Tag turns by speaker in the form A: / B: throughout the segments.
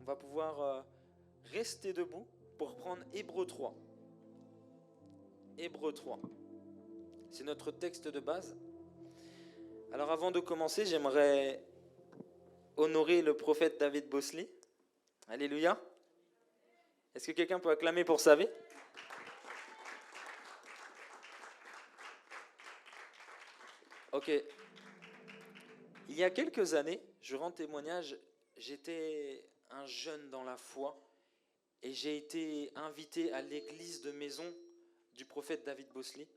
A: on va pouvoir rester debout pour prendre Hébreux 3. Hébreux 3. C'est notre texte de base. Alors avant de commencer, j'aimerais honorer le prophète David Bosley. Alléluia. Est-ce que quelqu'un peut acclamer pour sa vie? Ok. Il y a quelques années, je rends témoignage, j'étais un jeune dans la foi et j'ai été invité à l'église de maison du prophète David Bosley.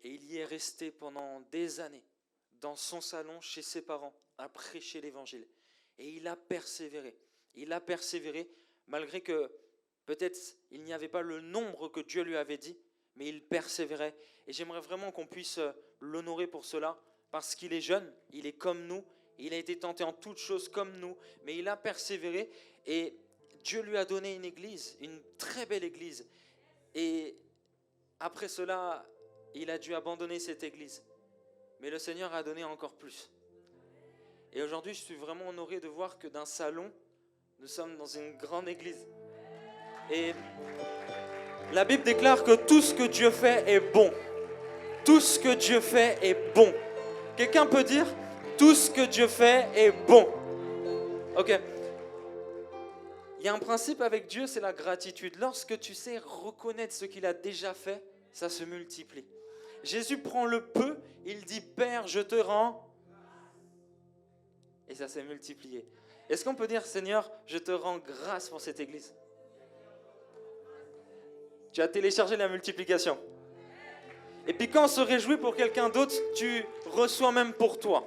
A: Et il y est resté pendant des années, dans son salon, chez ses parents, à prêcher l'évangile. Et il a persévéré. Il a persévéré, malgré que peut-être il n'y avait pas le nombre que Dieu lui avait dit, mais il persévérait. Et j'aimerais vraiment qu'on puisse l'honorer pour cela, parce qu'il est jeune, il est comme nous, il a été tenté en toutes choses comme nous, mais il a persévéré et Dieu lui a donné une église, une très belle église. Et après cela, il a dû abandonner cette église. Mais le Seigneur a donné encore plus. Et aujourd'hui, je suis vraiment honoré de voir que d'un salon, nous sommes dans une grande église. Et la Bible déclare que tout ce que Dieu fait est bon. Tout ce que Dieu fait est bon. Quelqu'un peut dire, tout ce que Dieu fait est bon. Ok. Il y a un principe avec Dieu, c'est la gratitude. Lorsque tu sais reconnaître ce qu'il a déjà fait, ça se multiplie. Jésus prend le peu, il dit, Père, je te rends. Et ça s'est multiplié. Est-ce qu'on peut dire, Seigneur, je te rends grâce pour cette église? Tu as téléchargé la multiplication. Et puis quand on se réjouit pour quelqu'un d'autre, tu reçois même pour toi.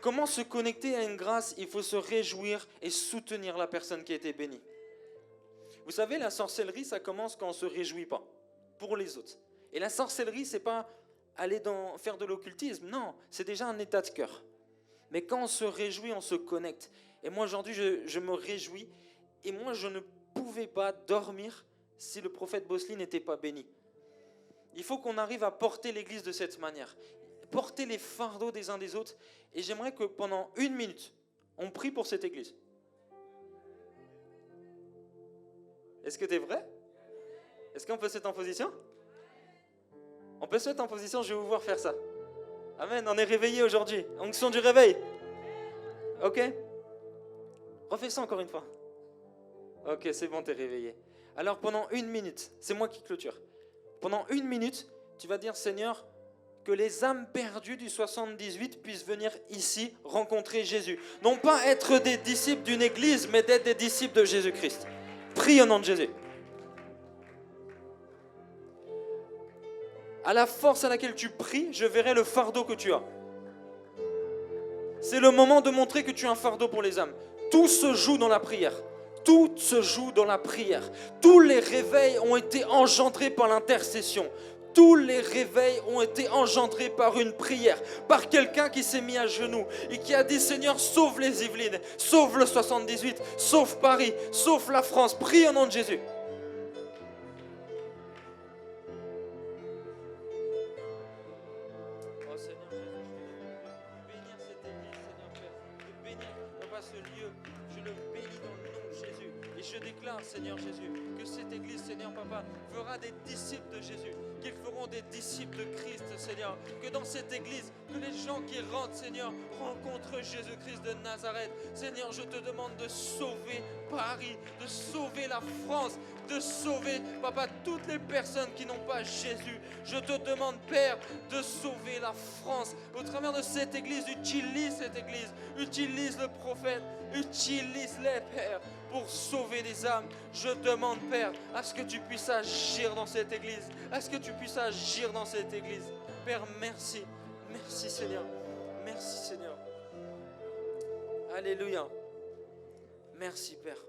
A: Comment se connecter à une grâce? Il faut se réjouir et soutenir la personne qui a été bénie. Vous savez, la sorcellerie, ça commence quand on ne se réjouit pas, pour les autres. Et la sorcellerie, ce n'est pas aller faire de l'occultisme, non, c'est déjà un état de cœur. Mais quand on se réjouit, on se connecte. Et moi, aujourd'hui, je me réjouis. Et moi, je ne pouvais pas dormir si le prophète Bosley n'était pas béni. Il faut qu'on arrive à porter l'église de cette manière. Porter les fardeaux des uns des autres. Et j'aimerais que pendant 1 minute, on prie pour cette église. Est-ce que tu es vrai? Est-ce qu'on peut se mettre en position? On peut se mettre en position, je vais vous voir faire ça. Amen, on est réveillé aujourd'hui. Onction du réveil. Ok? Refais ça encore une fois. Ok, c'est bon, t'es réveillé. Alors pendant 1 minute, c'est moi qui clôture. Pendant 1 minute, tu vas dire, Seigneur, que les âmes perdues du 78 puissent venir ici rencontrer Jésus. Non pas être des disciples d'une église, mais d'être des disciples de Jésus-Christ. Prie au nom de Jésus. À la force à laquelle tu pries, je verrai le fardeau que tu as. C'est le moment de montrer que tu as un fardeau pour les âmes. Tout se joue dans la prière. Tout se joue dans la prière. Tous les réveils ont été engendrés par l'intercession. Tous les réveils ont été engendrés par une prière, par quelqu'un qui s'est mis à genoux et qui a dit, Seigneur, sauve les Yvelines, sauve le 78, sauve Paris, sauve la France. Prie au nom de Jésus. Oh Seigneur Jésus, je veux bénir cette église, Seigneur Père, de bénir, Papa, ce lieu, je le bénis dans le nom de Jésus. Et je déclare, Seigneur Jésus, que cette église, Seigneur Papa, fera des disciples de Jésus, qu'ils feront des disciples de Christ, Seigneur. Que dans cette église, que les gens qui rentrent, Seigneur, rencontrent Jésus-Christ de Nazareth. Seigneur, je te demande de sauver Paris, de sauver la France, de sauver, Papa, toutes les personnes qui n'ont pas Jésus. Je te demande, Père, de sauver la France. Au travers de cette église, utilise cette église, utilise le prophète, utilise-les, Père, pour sauver les âmes. Je demande, Père, à ce que tu puisses agir dans cette église, à ce que tu puisses agir dans cette église. Père, merci. Merci, Seigneur. Merci, Seigneur. Alléluia. Merci, Père.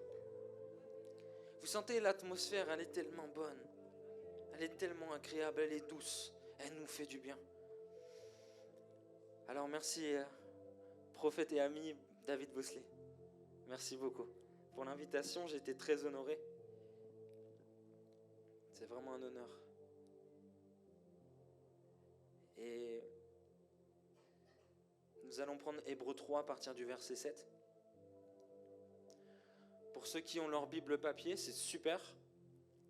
A: Vous sentez l'atmosphère, elle est tellement bonne. Elle est tellement agréable, elle est douce. Elle nous fait du bien. Alors, merci, prophète et ami David Bosley. Merci beaucoup pour l'invitation. J'ai été très honoré. C'est vraiment un honneur. Et nous allons prendre Hébreux 3 à partir du verset 7. Pour ceux qui ont leur Bible papier, c'est super.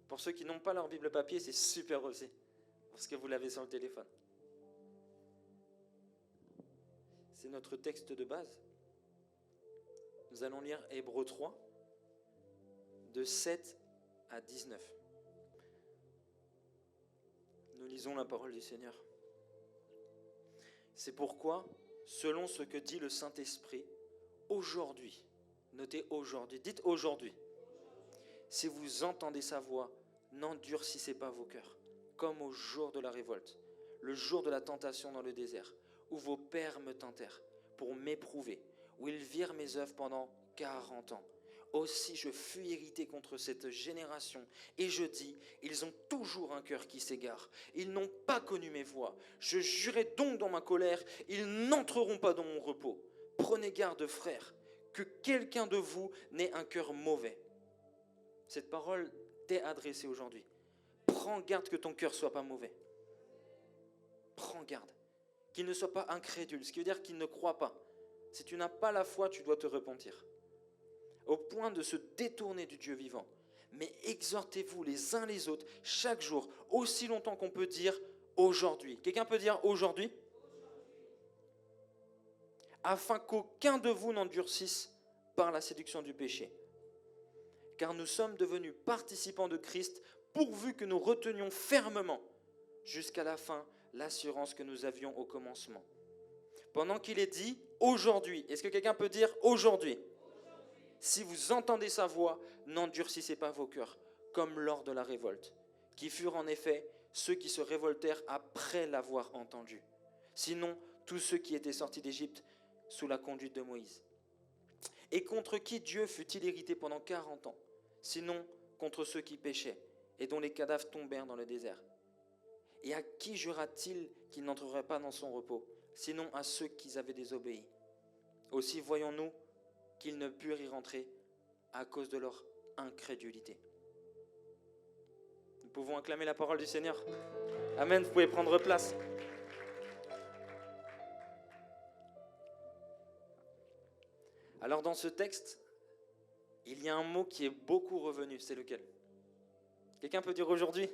A: Pour ceux qui n'ont pas leur Bible papier, c'est super aussi. Parce que vous l'avez sur le téléphone. C'est notre texte de base. Nous allons lire Hébreux 3, de 7 à 19. Nous lisons la parole du Seigneur. C'est pourquoi, selon ce que dit le Saint-Esprit, aujourd'hui, notez aujourd'hui, dites aujourd'hui, si vous entendez sa voix, n'endurcissez pas vos cœurs, comme au jour de la révolte, le jour de la tentation dans le désert, où vos pères me tentèrent pour m'éprouver, où ils virent mes œuvres pendant 40 ans. Aussi je fus irrité contre cette génération, et je dis, ils ont toujours un cœur qui s'égare, ils n'ont pas connu mes voies. Je jurai donc dans ma colère, ils n'entreront pas dans mon repos. Prenez garde, frères, que quelqu'un de vous n'ait un cœur mauvais. Cette parole t'est adressée aujourd'hui. Prends garde que ton cœur ne soit pas mauvais. Prends garde. Qu'il ne soit pas incrédule, ce qui veut dire qu'il ne croit pas. Si tu n'as pas la foi, tu dois te repentir. Au point de se détourner du Dieu vivant. Mais exhortez-vous les uns les autres chaque jour, aussi longtemps qu'on peut dire aujourd'hui. Quelqu'un peut dire aujourd'hui ? Afin qu'aucun de vous n'endurcisse par la séduction du péché. Car nous sommes devenus participants de Christ, pourvu que nous retenions fermement jusqu'à la fin l'assurance que nous avions au commencement. Pendant qu'il est dit aujourd'hui, est-ce que quelqu'un peut dire aujourd'hui ? Si vous entendez sa voix, n'endurcissez pas vos cœurs, comme lors de la révolte, qui furent en effet ceux qui se révoltèrent après l'avoir entendu. Sinon, tous ceux qui étaient sortis d'Égypte sous la conduite de Moïse. Et contre qui Dieu fut-il irrité pendant 40 ans ? Sinon, contre ceux qui péchaient, et dont les cadavres tombèrent dans le désert. Et à qui jura-t-il qu'il n'entrerait pas dans son repos ? Sinon à ceux qui avaient désobéi. Aussi voyons-nous qu'ils ne purent y rentrer à cause de leur incrédulité. Nous pouvons acclamer la parole du Seigneur. Amen, vous pouvez prendre place. Alors dans ce texte, il y a un mot qui est beaucoup revenu, c'est lequel ? Quelqu'un peut dire aujourd'hui ?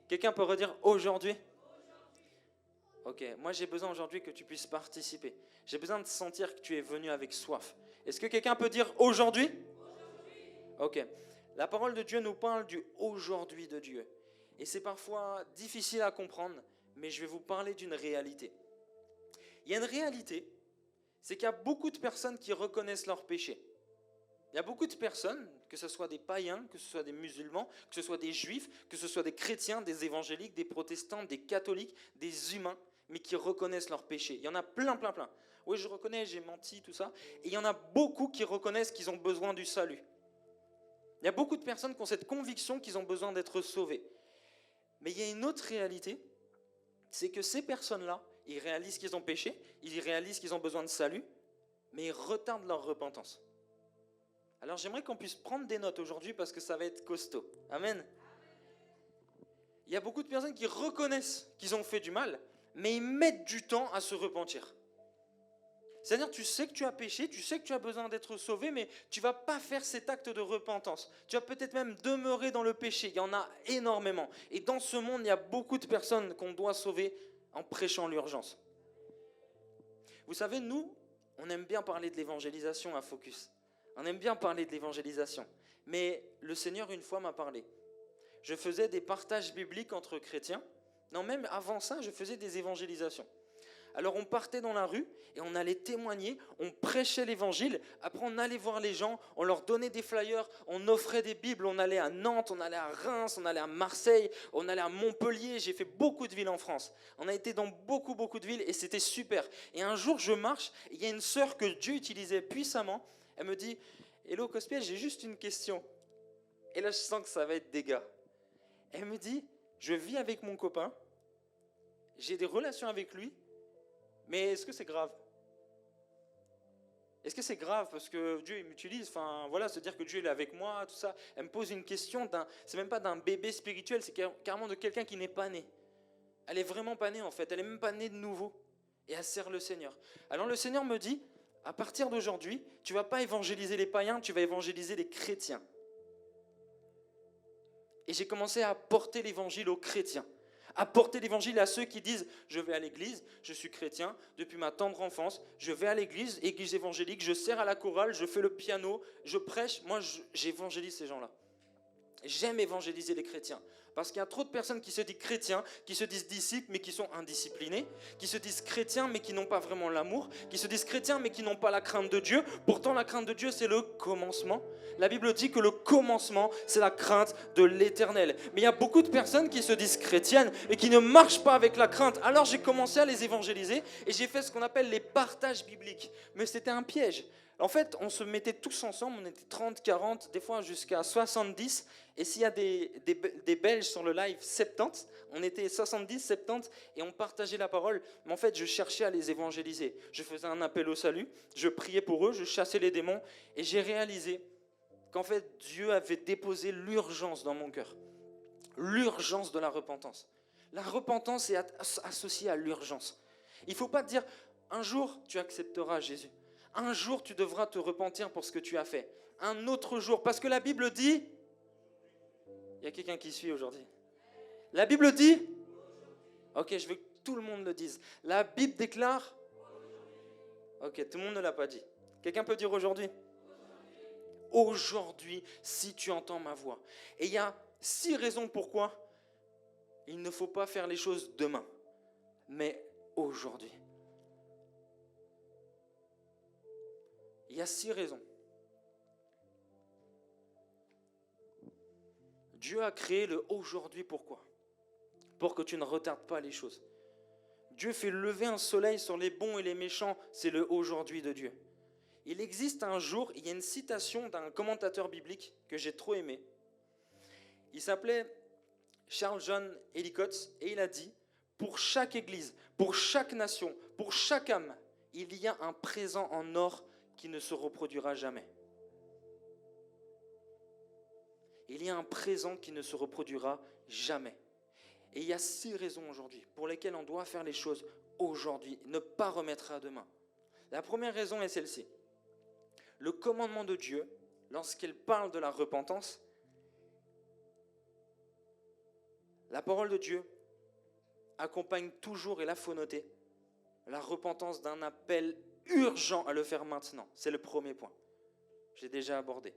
A: Quelqu'un peut redire aujourd'hui ? Ok, moi j'ai besoin aujourd'hui que tu puisses participer. J'ai besoin de sentir que tu es venu avec soif. Est-ce que quelqu'un peut dire aujourd'hui ? Ok, la parole de Dieu nous parle du aujourd'hui de Dieu. Et c'est parfois difficile à comprendre, mais je vais vous parler d'une réalité. Il y a une réalité, c'est qu'il y a beaucoup de personnes qui reconnaissent leur péché. Il y a beaucoup de personnes, que ce soit des païens, que ce soit des musulmans, que ce soit des juifs, que ce soit des chrétiens, des évangéliques, des protestants, des catholiques, des humains, mais qui reconnaissent leur péché. Il y en a plein. Oui, je reconnais, j'ai menti, tout ça. Et il y en a beaucoup qui reconnaissent qu'ils ont besoin du salut. Il y a beaucoup de personnes qui ont cette conviction qu'ils ont besoin d'être sauvés. Mais il y a une autre réalité, c'est que ces personnes-là, ils réalisent qu'ils ont péché, ils réalisent qu'ils ont besoin de salut, mais ils retardent leur repentance. Alors j'aimerais qu'on puisse prendre des notes aujourd'hui parce que ça va être costaud. Amen. Il y a beaucoup de personnes qui reconnaissent qu'ils ont fait du mal, mais ils mettent du temps à se repentir. C'est-à-dire, tu sais que tu as péché, tu sais que tu as besoin d'être sauvé, mais tu ne vas pas faire cet acte de repentance. Tu vas peut-être même demeurer dans le péché. Il y en a énormément. Et dans ce monde, il y a beaucoup de personnes qu'on doit sauver en prêchant l'urgence. Vous savez, nous, on aime bien parler de l'évangélisation à Focus. On aime bien parler de l'évangélisation. Mais le Seigneur, une fois, m'a parlé. Je faisais des partages bibliques entre chrétiens. Non, même avant ça, je faisais des évangélisations. Alors on partait dans la rue et on allait témoigner, on prêchait l'évangile, après on allait voir les gens, on leur donnait des flyers, on offrait des Bibles, on allait à Nantes, on allait à Reims, on allait à Marseille, on allait à Montpellier, j'ai fait beaucoup de villes en France. On a été dans beaucoup de villes et c'était super. Et un jour je marche, et il y a une sœur que Dieu utilisait puissamment, elle me dit « Hello Cospiel, j'ai juste une question ». Et là je sens que ça va être dégâts. Elle me dit « Je vis avec mon copain, j'ai des relations avec lui, mais est-ce que c'est grave ? Est-ce que c'est grave parce que Dieu il m'utilise ? Enfin voilà, se dire que Dieu il est avec moi, tout ça. Elle me pose une question, c'est même pas d'un bébé spirituel, c'est carrément de quelqu'un qui n'est pas né. Elle est vraiment pas née en fait, elle est même pas née de nouveau. Et elle sert le Seigneur. Alors le Seigneur me dit, à partir d'aujourd'hui, tu ne vas pas évangéliser les païens, tu vas évangéliser les chrétiens. Et j'ai commencé à porter l'évangile aux chrétiens, à porter l'évangile à ceux qui disent « je vais à l'église, je suis chrétien, depuis ma tendre enfance, je vais à l'église, église évangélique, je sers à la chorale, je fais le piano, je prêche ». Moi, j'évangélise ces gens-là. J'aime évangéliser les chrétiens. Parce qu'il y a trop de personnes qui se disent chrétiens, qui se disent disciples, mais qui sont indisciplinés, qui se disent chrétiens, mais qui n'ont pas vraiment l'amour, qui se disent chrétiens, mais qui n'ont pas la crainte de Dieu. Pourtant, la crainte de Dieu, c'est le commencement. La Bible dit que le commencement, c'est la crainte de l'Éternel. Mais il y a beaucoup de personnes qui se disent chrétiennes et qui ne marchent pas avec la crainte. Alors, j'ai commencé à les évangéliser et j'ai fait ce qu'on appelle les partages bibliques. Mais c'était un piège. En fait, on se mettait tous ensemble, on était 30, 40, des fois jusqu'à 70. Et s'il y a des Belges sur le live, 70, on était 70, 70 et on partageait la parole. Mais en fait, je cherchais à les évangéliser. Je faisais un appel au salut, je priais pour eux, je chassais les démons. Et j'ai réalisé qu'en fait, Dieu avait déposé l'urgence dans mon cœur. L'urgence de la repentance. La repentance est associée à l'urgence. Il ne faut pas te dire, un jour, tu accepteras Jésus. Un jour, tu devras te repentir pour ce que tu as fait. Un autre jour, parce que la Bible dit... Il y a quelqu'un qui suit aujourd'hui. La Bible dit... Ok, je veux que tout le monde le dise. La Bible déclare... Ok, tout le monde ne l'a pas dit. Quelqu'un peut dire aujourd'hui? Aujourd'hui, si tu entends ma voix. Et il y a 6 raisons pourquoi il ne faut pas faire les choses demain, mais aujourd'hui. Il y a 6 raisons. Dieu a créé le aujourd'hui pourquoi? Pour que tu ne retardes pas les choses. Dieu fait lever un soleil sur les bons et les méchants, c'est le aujourd'hui de Dieu. Il existe un jour, il y a une citation d'un commentateur biblique que j'ai trop aimé. Il s'appelait Charles John Ellicott et il a dit « Pour chaque église, pour chaque nation, pour chaque âme, il y a un présent en or qui ne se reproduira jamais. » Il y a un présent qui ne se reproduira jamais. Et il y a 6 raisons aujourd'hui pour lesquelles on doit faire les choses aujourd'hui, ne pas remettre à demain. La première raison est celle-ci. Le commandement de Dieu, lorsqu'il parle de la repentance, la parole de Dieu accompagne toujours, et là il faut noter, la repentance d'un appel urgent à le faire maintenant. C'est le premier point. J'ai déjà abordé.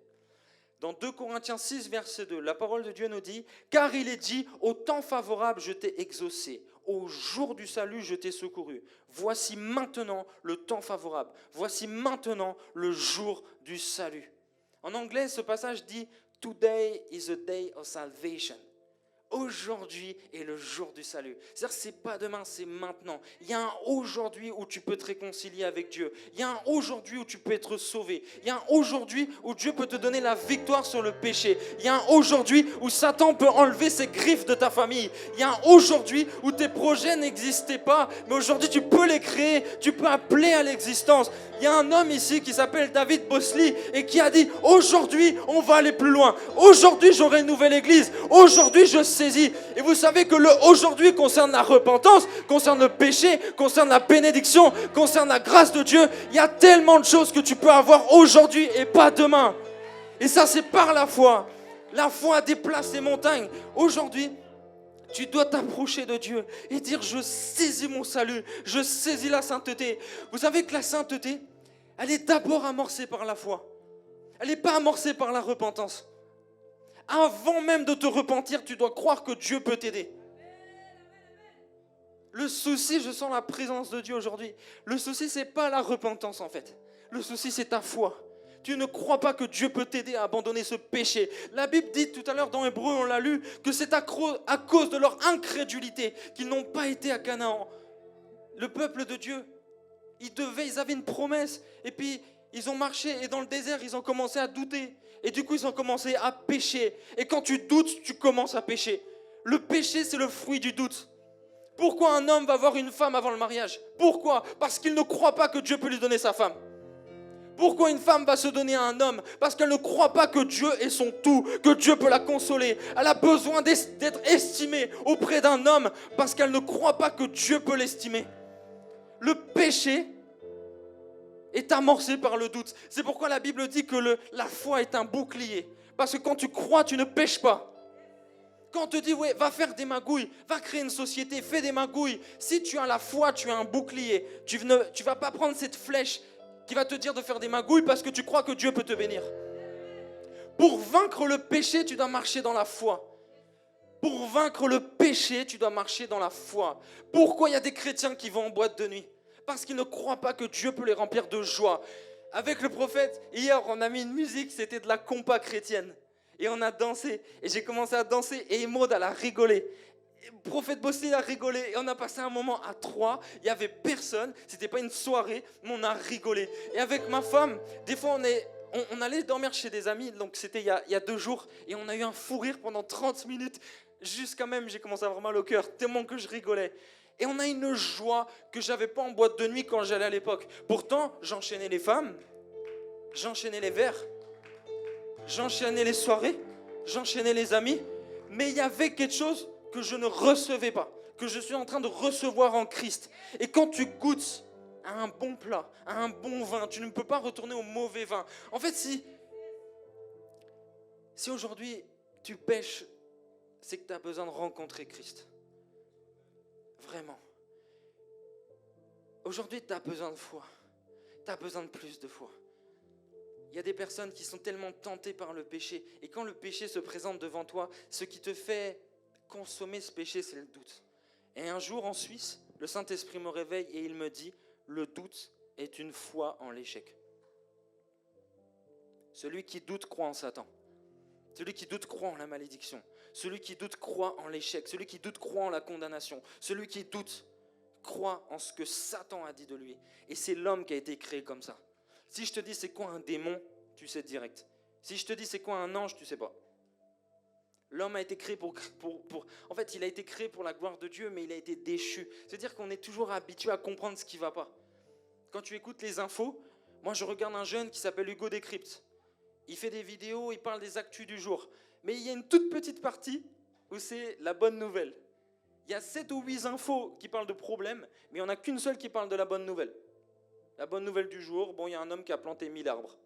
A: Dans 2 Corinthiens 6, verset 2, la parole de Dieu nous dit « Car il est dit, au temps favorable, je t'ai exaucé. Au jour du salut, je t'ai secouru. Voici maintenant le temps favorable. Voici maintenant le jour du salut. » En anglais, ce passage dit « Today is a day of salvation. » Aujourd'hui est le jour du salut. C'est-à-dire que ce n'est pas demain, c'est maintenant. Il y a un aujourd'hui où tu peux te réconcilier avec Dieu. Il y a un aujourd'hui où tu peux être sauvé. Il y a un aujourd'hui où Dieu peut te donner la victoire sur le péché. Il y a un aujourd'hui où Satan peut enlever ses griffes de ta famille. Il y a un aujourd'hui où tes projets n'existaient pas, mais aujourd'hui tu peux les créer, tu peux appeler à l'existence. Il y a un homme ici qui s'appelle David Bosley et qui a dit « Aujourd'hui, on va aller plus loin. Aujourd'hui, j'aurai une nouvelle église. Aujourd'hui, je saisis. » Et vous savez que le aujourd'hui concerne la repentance, concerne le péché, concerne la bénédiction, concerne la grâce de Dieu. Il y a tellement de choses que tu peux avoir aujourd'hui et pas demain. Et ça, c'est par la foi. La foi déplace les montagnes. Aujourd'hui, tu dois t'approcher de Dieu et dire « Je saisis mon salut, je saisis la sainteté. » Vous savez que la sainteté, elle est d'abord amorcée par la foi. Elle n'est pas amorcée par la repentance. Avant même de te repentir, tu dois croire que Dieu peut t'aider. Le souci, je sens la présence de Dieu aujourd'hui. Le souci, ce n'est pas la repentance en fait. Le souci, c'est ta foi. Tu ne crois pas que Dieu peut t'aider à abandonner ce péché. La Bible dit tout à l'heure dans Hébreu, on l'a lu, que c'est à cause de leur incrédulité qu'ils n'ont pas été à Canaan. Le peuple de Dieu, ils avaient une promesse. Et puis, ils ont marché et dans le désert, ils ont commencé à douter. Et du coup, ils ont commencé à pécher. Et quand tu doutes, tu commences à pécher. Le péché, c'est le fruit du doute. Pourquoi un homme va voir une femme avant le mariage? Pourquoi? Parce qu'il ne croit pas que Dieu peut lui donner sa femme. Pourquoi une femme va se donner à un homme? Parce qu'elle ne croit pas que Dieu est son tout, que Dieu peut la consoler. Elle a besoin d'être estimée auprès d'un homme parce qu'elle ne croit pas que Dieu peut l'estimer. Le péché est amorcé par le doute. C'est pourquoi la Bible dit que la foi est un bouclier. Parce que quand tu crois, tu ne pèches pas. Quand on te dit, ouais, va faire des magouilles, va créer une société, fais des magouilles. Si tu as la foi, tu as un bouclier. Tu ne vas pas prendre cette flèche qui va te dire de faire des magouilles parce que tu crois que Dieu peut te bénir. Pour vaincre le péché, tu dois marcher dans la foi. Pour vaincre le péché, tu dois marcher dans la foi. Pourquoi il y a des chrétiens qui vont en boîte de nuit? Parce qu'ils ne croient pas que Dieu peut les remplir de joie. Avec le prophète, hier, on a mis une musique, c'était de la compa chrétienne. Et on a dansé. Et j'ai commencé à danser et Maud, elle a rigolé. Le prophète Bossé a rigolé. Et on a passé un moment à 3. Il n'y avait personne. C'était pas une soirée, mais on a rigolé. Et avec ma femme, des fois, on allait dormir chez des amis. Donc c'était il y a 2 jours. Et on a eu un fou rire pendant 30 minutes. Jusqu'à même, j'ai commencé à avoir mal au cœur, tellement que je rigolais. Et on a une joie que je n'avais pas en boîte de nuit quand j'allais à l'époque. Pourtant, j'enchaînais les femmes, j'enchaînais les verres, j'enchaînais les soirées, j'enchaînais les amis. Mais il y avait quelque chose que je ne recevais pas, que je suis en train de recevoir en Christ. Et quand tu goûtes à un bon plat, à un bon vin, tu ne peux pas retourner au mauvais vin. En fait, si aujourd'hui tu pêches, c'est que tu as besoin de rencontrer Christ. Vraiment. Aujourd'hui, tu as besoin de foi. Tu as besoin de plus de foi. Il y a des personnes qui sont tellement tentées par le péché. Et quand le péché se présente devant toi, ce qui te fait consommer ce péché, c'est le doute. Et un jour en Suisse, le Saint-Esprit me réveille et il me dit, le doute est une foi en l'échec. Celui qui doute croit en Satan. Celui qui doute croit en la malédiction. Celui qui doute croit en l'échec. Celui qui doute croit en la condamnation. Celui qui doute croit en ce que Satan a dit de lui. Et c'est l'homme qui a été créé comme ça. Si je te dis c'est quoi un démon, tu sais direct. Si je te dis c'est quoi un ange, tu sais pas. L'homme a été créé pour... En fait, il a été créé pour la gloire de Dieu, mais il a été déchu. C'est-à-dire qu'on est toujours habitué à comprendre ce qui ne va pas. Quand tu écoutes les infos, moi je regarde un jeune qui s'appelle Hugo Décrypte. Il fait des vidéos, il parle des actus du jour. Mais il y a une toute petite partie où c'est la bonne nouvelle. Il y a 7 ou 8 infos qui parlent de problèmes, mais il n'y en a qu'une seule qui parle de la bonne nouvelle. La bonne nouvelle du jour, bon, il y a un homme qui a planté 1000 arbres.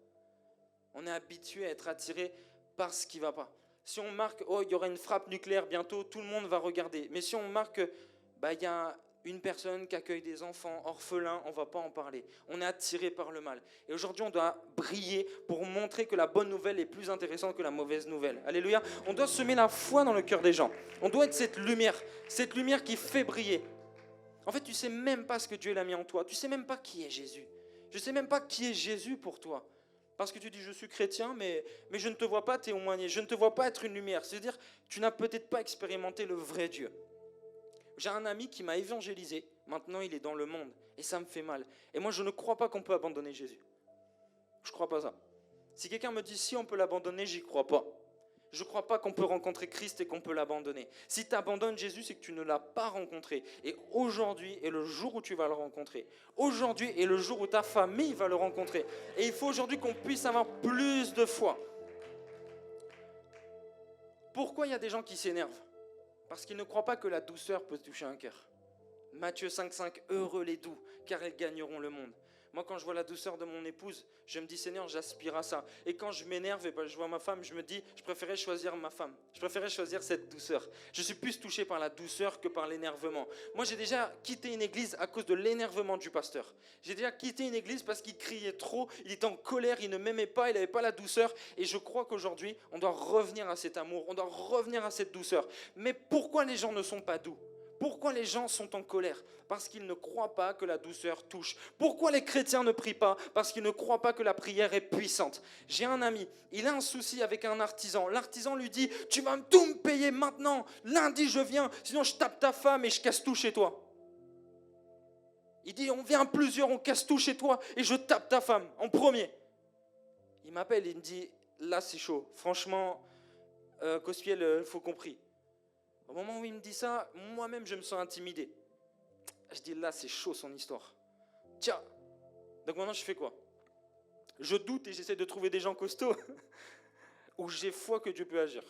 A: On est habitué à être attiré par ce qui ne va pas. Si on marque, oh, il y aura une frappe nucléaire bientôt, tout le monde va regarder. Mais si on marque, il y a une personne qui accueille des enfants orphelins, on ne va pas en parler. On est attiré par le mal. Et aujourd'hui, on doit briller pour montrer que la bonne nouvelle est plus intéressante que la mauvaise nouvelle. Alléluia. On doit semer la foi dans le cœur des gens. On doit être cette lumière qui fait briller. En fait, tu ne sais même pas ce que Dieu l'a mis en toi. Tu ne sais même pas qui est Jésus. Je ne sais même pas qui est Jésus pour toi. Parce que tu dis, je suis chrétien, mais je ne te vois pas témoigner. Je ne te vois pas être une lumière. C'est-à-dire, tu n'as peut-être pas expérimenté le vrai Dieu. J'ai un ami qui m'a évangélisé. Maintenant, il est dans le monde. Et ça me fait mal. Et moi, je ne crois pas qu'on peut abandonner Jésus. Je ne crois pas ça. Si quelqu'un me dit, si on peut l'abandonner, j'y crois pas. Je ne crois pas qu'on peut rencontrer Christ et qu'on peut l'abandonner. Si tu abandonnes Jésus, c'est que tu ne l'as pas rencontré. Et aujourd'hui est le jour où tu vas le rencontrer. Aujourd'hui est le jour où ta famille va le rencontrer. Et il faut aujourd'hui qu'on puisse avoir plus de foi. Pourquoi il y a des gens qui s'énervent? Parce qu'ils ne croient pas que la douceur peut toucher un cœur. Matthieu 5,5, heureux les doux, car ils gagneront le monde. Moi, quand je vois la douceur de mon épouse, je me dis, Seigneur, j'aspire à ça. Et quand je m'énerve et je vois ma femme, je me dis, je préférais choisir ma femme. Je préférais choisir cette douceur. Je suis plus touché par la douceur que par l'énervement. Moi, j'ai déjà quitté une église à cause de l'énervement du pasteur. J'ai déjà quitté une église parce qu'il criait trop, il était en colère, il ne m'aimait pas, il n'avait pas la douceur. Et je crois qu'aujourd'hui, on doit revenir à cet amour, on doit revenir à cette douceur. Mais pourquoi les gens ne sont pas doux ? Pourquoi les gens sont en colère? Parce qu'ils ne croient pas que la douceur touche. Pourquoi les chrétiens ne prient pas? Parce qu'ils ne croient pas que la prière est puissante. J'ai un ami, il a un souci avec un artisan. L'artisan lui dit, tu vas tout me payer maintenant. Lundi, je viens, sinon je tape ta femme et je casse tout chez toi. Il dit, on vient plusieurs, on casse tout chez toi et je tape ta femme en premier. Il m'appelle, il me dit, là c'est chaud. Franchement, Cospiel, faut qu'on prie. Au moment où il me dit ça, moi-même, je me sens intimidé. Je dis, là, c'est chaud son histoire. Tiens, donc maintenant, je fais quoi? Je doute et j'essaie de trouver des gens costauds où j'ai foi que Dieu peut agir.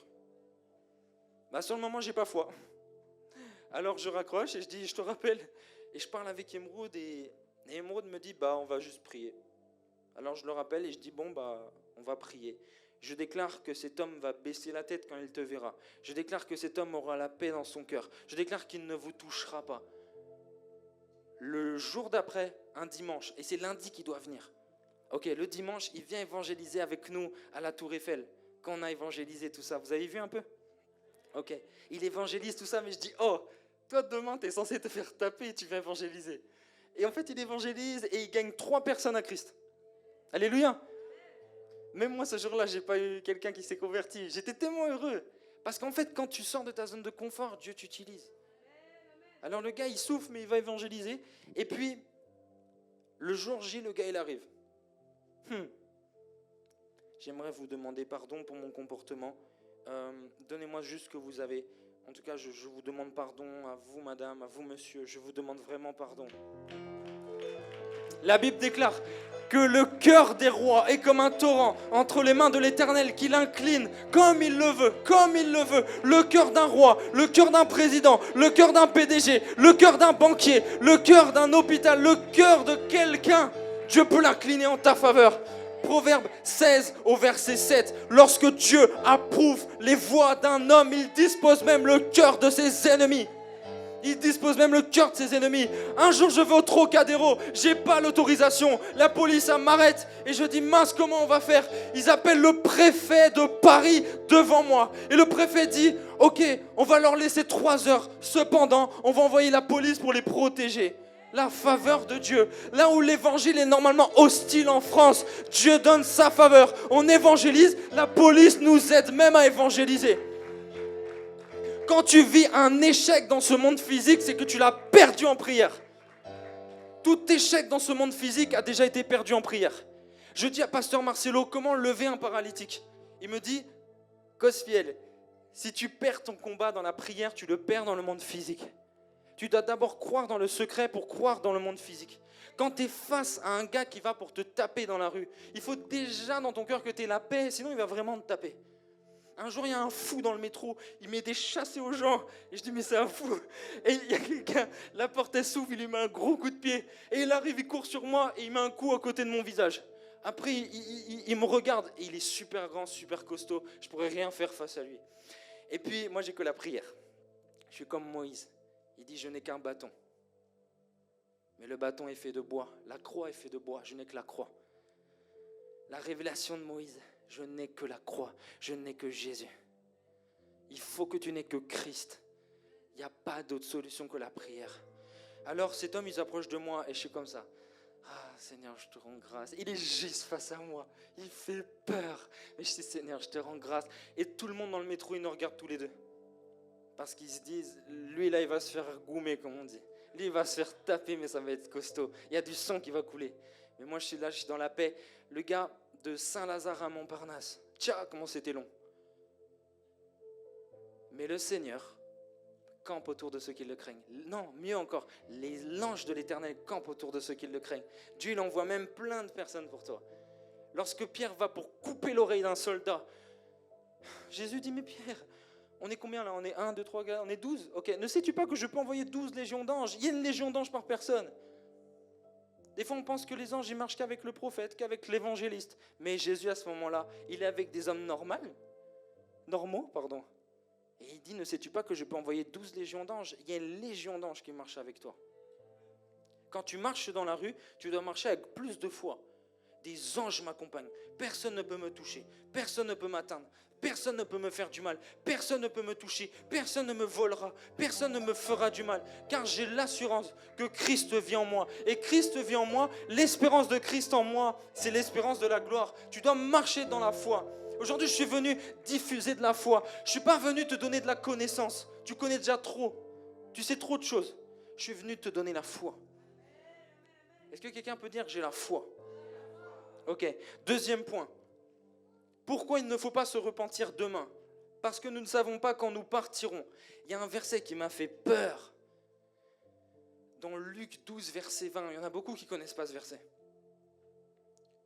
A: Sur le moment, j'ai pas foi. Alors, je raccroche et je dis, je te rappelle. Et je parle avec Émeraude et Émeraude me dit, on va juste prier. Alors je le rappelle et je dis, bon, on va prier. Je déclare que cet homme va baisser la tête quand il te verra. Je déclare que cet homme aura la paix dans son cœur. Je déclare qu'il ne vous touchera pas. Le jour d'après, un dimanche, et c'est lundi qu'il doit venir. Ok, le dimanche, il vient évangéliser avec nous à la Tour Eiffel. Quand on a évangélisé tout ça, vous avez vu un peu? Ok, il évangélise tout ça, mais je dis, oh, toi demain, tu es censé te faire taper et tu vas évangéliser. Et en fait, il évangélise et il gagne 3 personnes à Christ. Alléluia. Même moi, ce jour-là, je n'ai pas eu quelqu'un qui s'est converti. J'étais tellement heureux. Parce qu'en fait, quand tu sors de ta zone de confort, Dieu t'utilise. Alors le gars, il souffre, mais il va évangéliser. Et puis, le jour J, le gars, il arrive. J'aimerais vous demander pardon pour mon comportement. Donnez-moi juste ce que vous avez. En tout cas, je vous demande pardon à vous, madame, à vous, monsieur. Je vous demande vraiment pardon. La Bible déclare que le cœur des rois est comme un torrent entre les mains de l'Éternel, qu'il incline comme il le veut, comme il le veut. Le cœur d'un roi, le cœur d'un président, le cœur d'un PDG, le cœur d'un banquier, le cœur d'un hôpital, le cœur de quelqu'un, Dieu peut l'incliner en ta faveur. Proverbe 16 au verset 7. Lorsque Dieu approuve les voies d'un homme, il dispose même le cœur de ses ennemis. Il dispose même le cœur de ses ennemis. Un jour, je vais au Trocadéro, j'ai pas l'autorisation. La police m'arrête et je dis, mince, comment on va faire? Ils appellent le préfet de Paris devant moi. Et le préfet dit, ok, on va leur laisser 3 heures. Cependant, on va envoyer la police pour les protéger. La faveur de Dieu. Là où l'évangile est normalement hostile en France, Dieu donne sa faveur. On évangélise, la police nous aide même à évangéliser. Quand tu vis un échec dans ce monde physique, c'est que tu l'as perdu en prière. Tout échec dans ce monde physique a déjà été perdu en prière. Je dis à Pasteur Marcelo, comment lever un paralytique? Il me dit, Cosfiel, si tu perds ton combat dans la prière, tu le perds dans le monde physique. Tu dois d'abord croire dans le secret pour croire dans le monde physique. Quand tu es face à un gars qui va pour te taper dans la rue, il faut déjà dans ton cœur que tu aies la paix, sinon il va vraiment te taper. Un jour, il y a un fou dans le métro, il met des chassés aux gens. Et je dis, mais c'est un fou. Et il y a quelqu'un, la porte s'ouvre, il lui met un gros coup de pied. Et il arrive, il court sur moi et il met un coup à côté de mon visage. Après, il me regarde et il est super grand, super costaud. Je ne pourrais rien faire face à lui. Et puis, moi, j'ai que la prière. Je suis comme Moïse. Il dit, je n'ai qu'un bâton. Mais le bâton est fait de bois. La croix est faite de bois. Je n'ai que la croix. La révélation de Moïse. Je n'ai que la croix, je n'ai que Jésus. Il faut que tu n'aies que Christ. Il n'y a pas d'autre solution que la prière. Alors cet homme, il s'approche de moi et je suis comme ça. Ah Seigneur, je te rends grâce. Il est juste face à moi. Il fait peur. Mais je dis Seigneur, je te rends grâce. Et tout le monde dans le métro, ils nous regardent tous les deux. Parce qu'ils se disent, lui là, il va se faire goumer, comme on dit. Lui, il va se faire taper, mais ça va être costaud. Il y a du sang qui va couler. Mais moi, je suis là, je suis dans la paix. Le gars de Saint-Lazare à Montparnasse. Tiens, comment c'était long. Mais le Seigneur campe autour de ceux qui le craignent. Non, mieux encore, les anges de l'Éternel campent autour de ceux qui le craignent. Dieu, il envoie même plein de personnes pour toi. Lorsque Pierre va pour couper l'oreille d'un soldat, Jésus dit, mais Pierre, on est combien là? On est 1, 2, 3 gars, on est 12. Ok, ne sais-tu pas que je peux envoyer 12 légions d'anges? Il y a une légion d'anges par personne. Des fois, on pense que les anges, ils marchent qu'avec le prophète, qu'avec l'évangéliste. Mais Jésus, à ce moment-là, il est avec des hommes normaux. Et il dit, ne sais-tu pas que je peux envoyer 12 légions d'anges? Il y a une légion d'anges qui marche avec toi. Quand tu marches dans la rue, tu dois marcher avec plus de foi. Des anges m'accompagnent. Personne ne peut me toucher. Personne ne peut m'atteindre. Personne ne peut me faire du mal. Personne ne peut me toucher. Personne ne me volera. Personne ne me fera du mal. Car j'ai l'assurance que Christ vit en moi. Et Christ vit en moi. L'espérance de Christ en moi, c'est l'espérance de la gloire. Tu dois marcher dans la foi. Aujourd'hui, je suis venu diffuser de la foi. Je ne suis pas venu te donner de la connaissance. Tu connais déjà trop. Tu sais trop de choses. Je suis venu te donner la foi. Est-ce que quelqu'un peut dire que j'ai la foi? Ok. Deuxième point. Pourquoi il ne faut pas se repentir demain? Parce que nous ne savons pas quand nous partirons. Il y a un verset qui m'a fait peur. Dans Luc 12, verset 20. Il y en a beaucoup qui ne connaissent pas ce verset.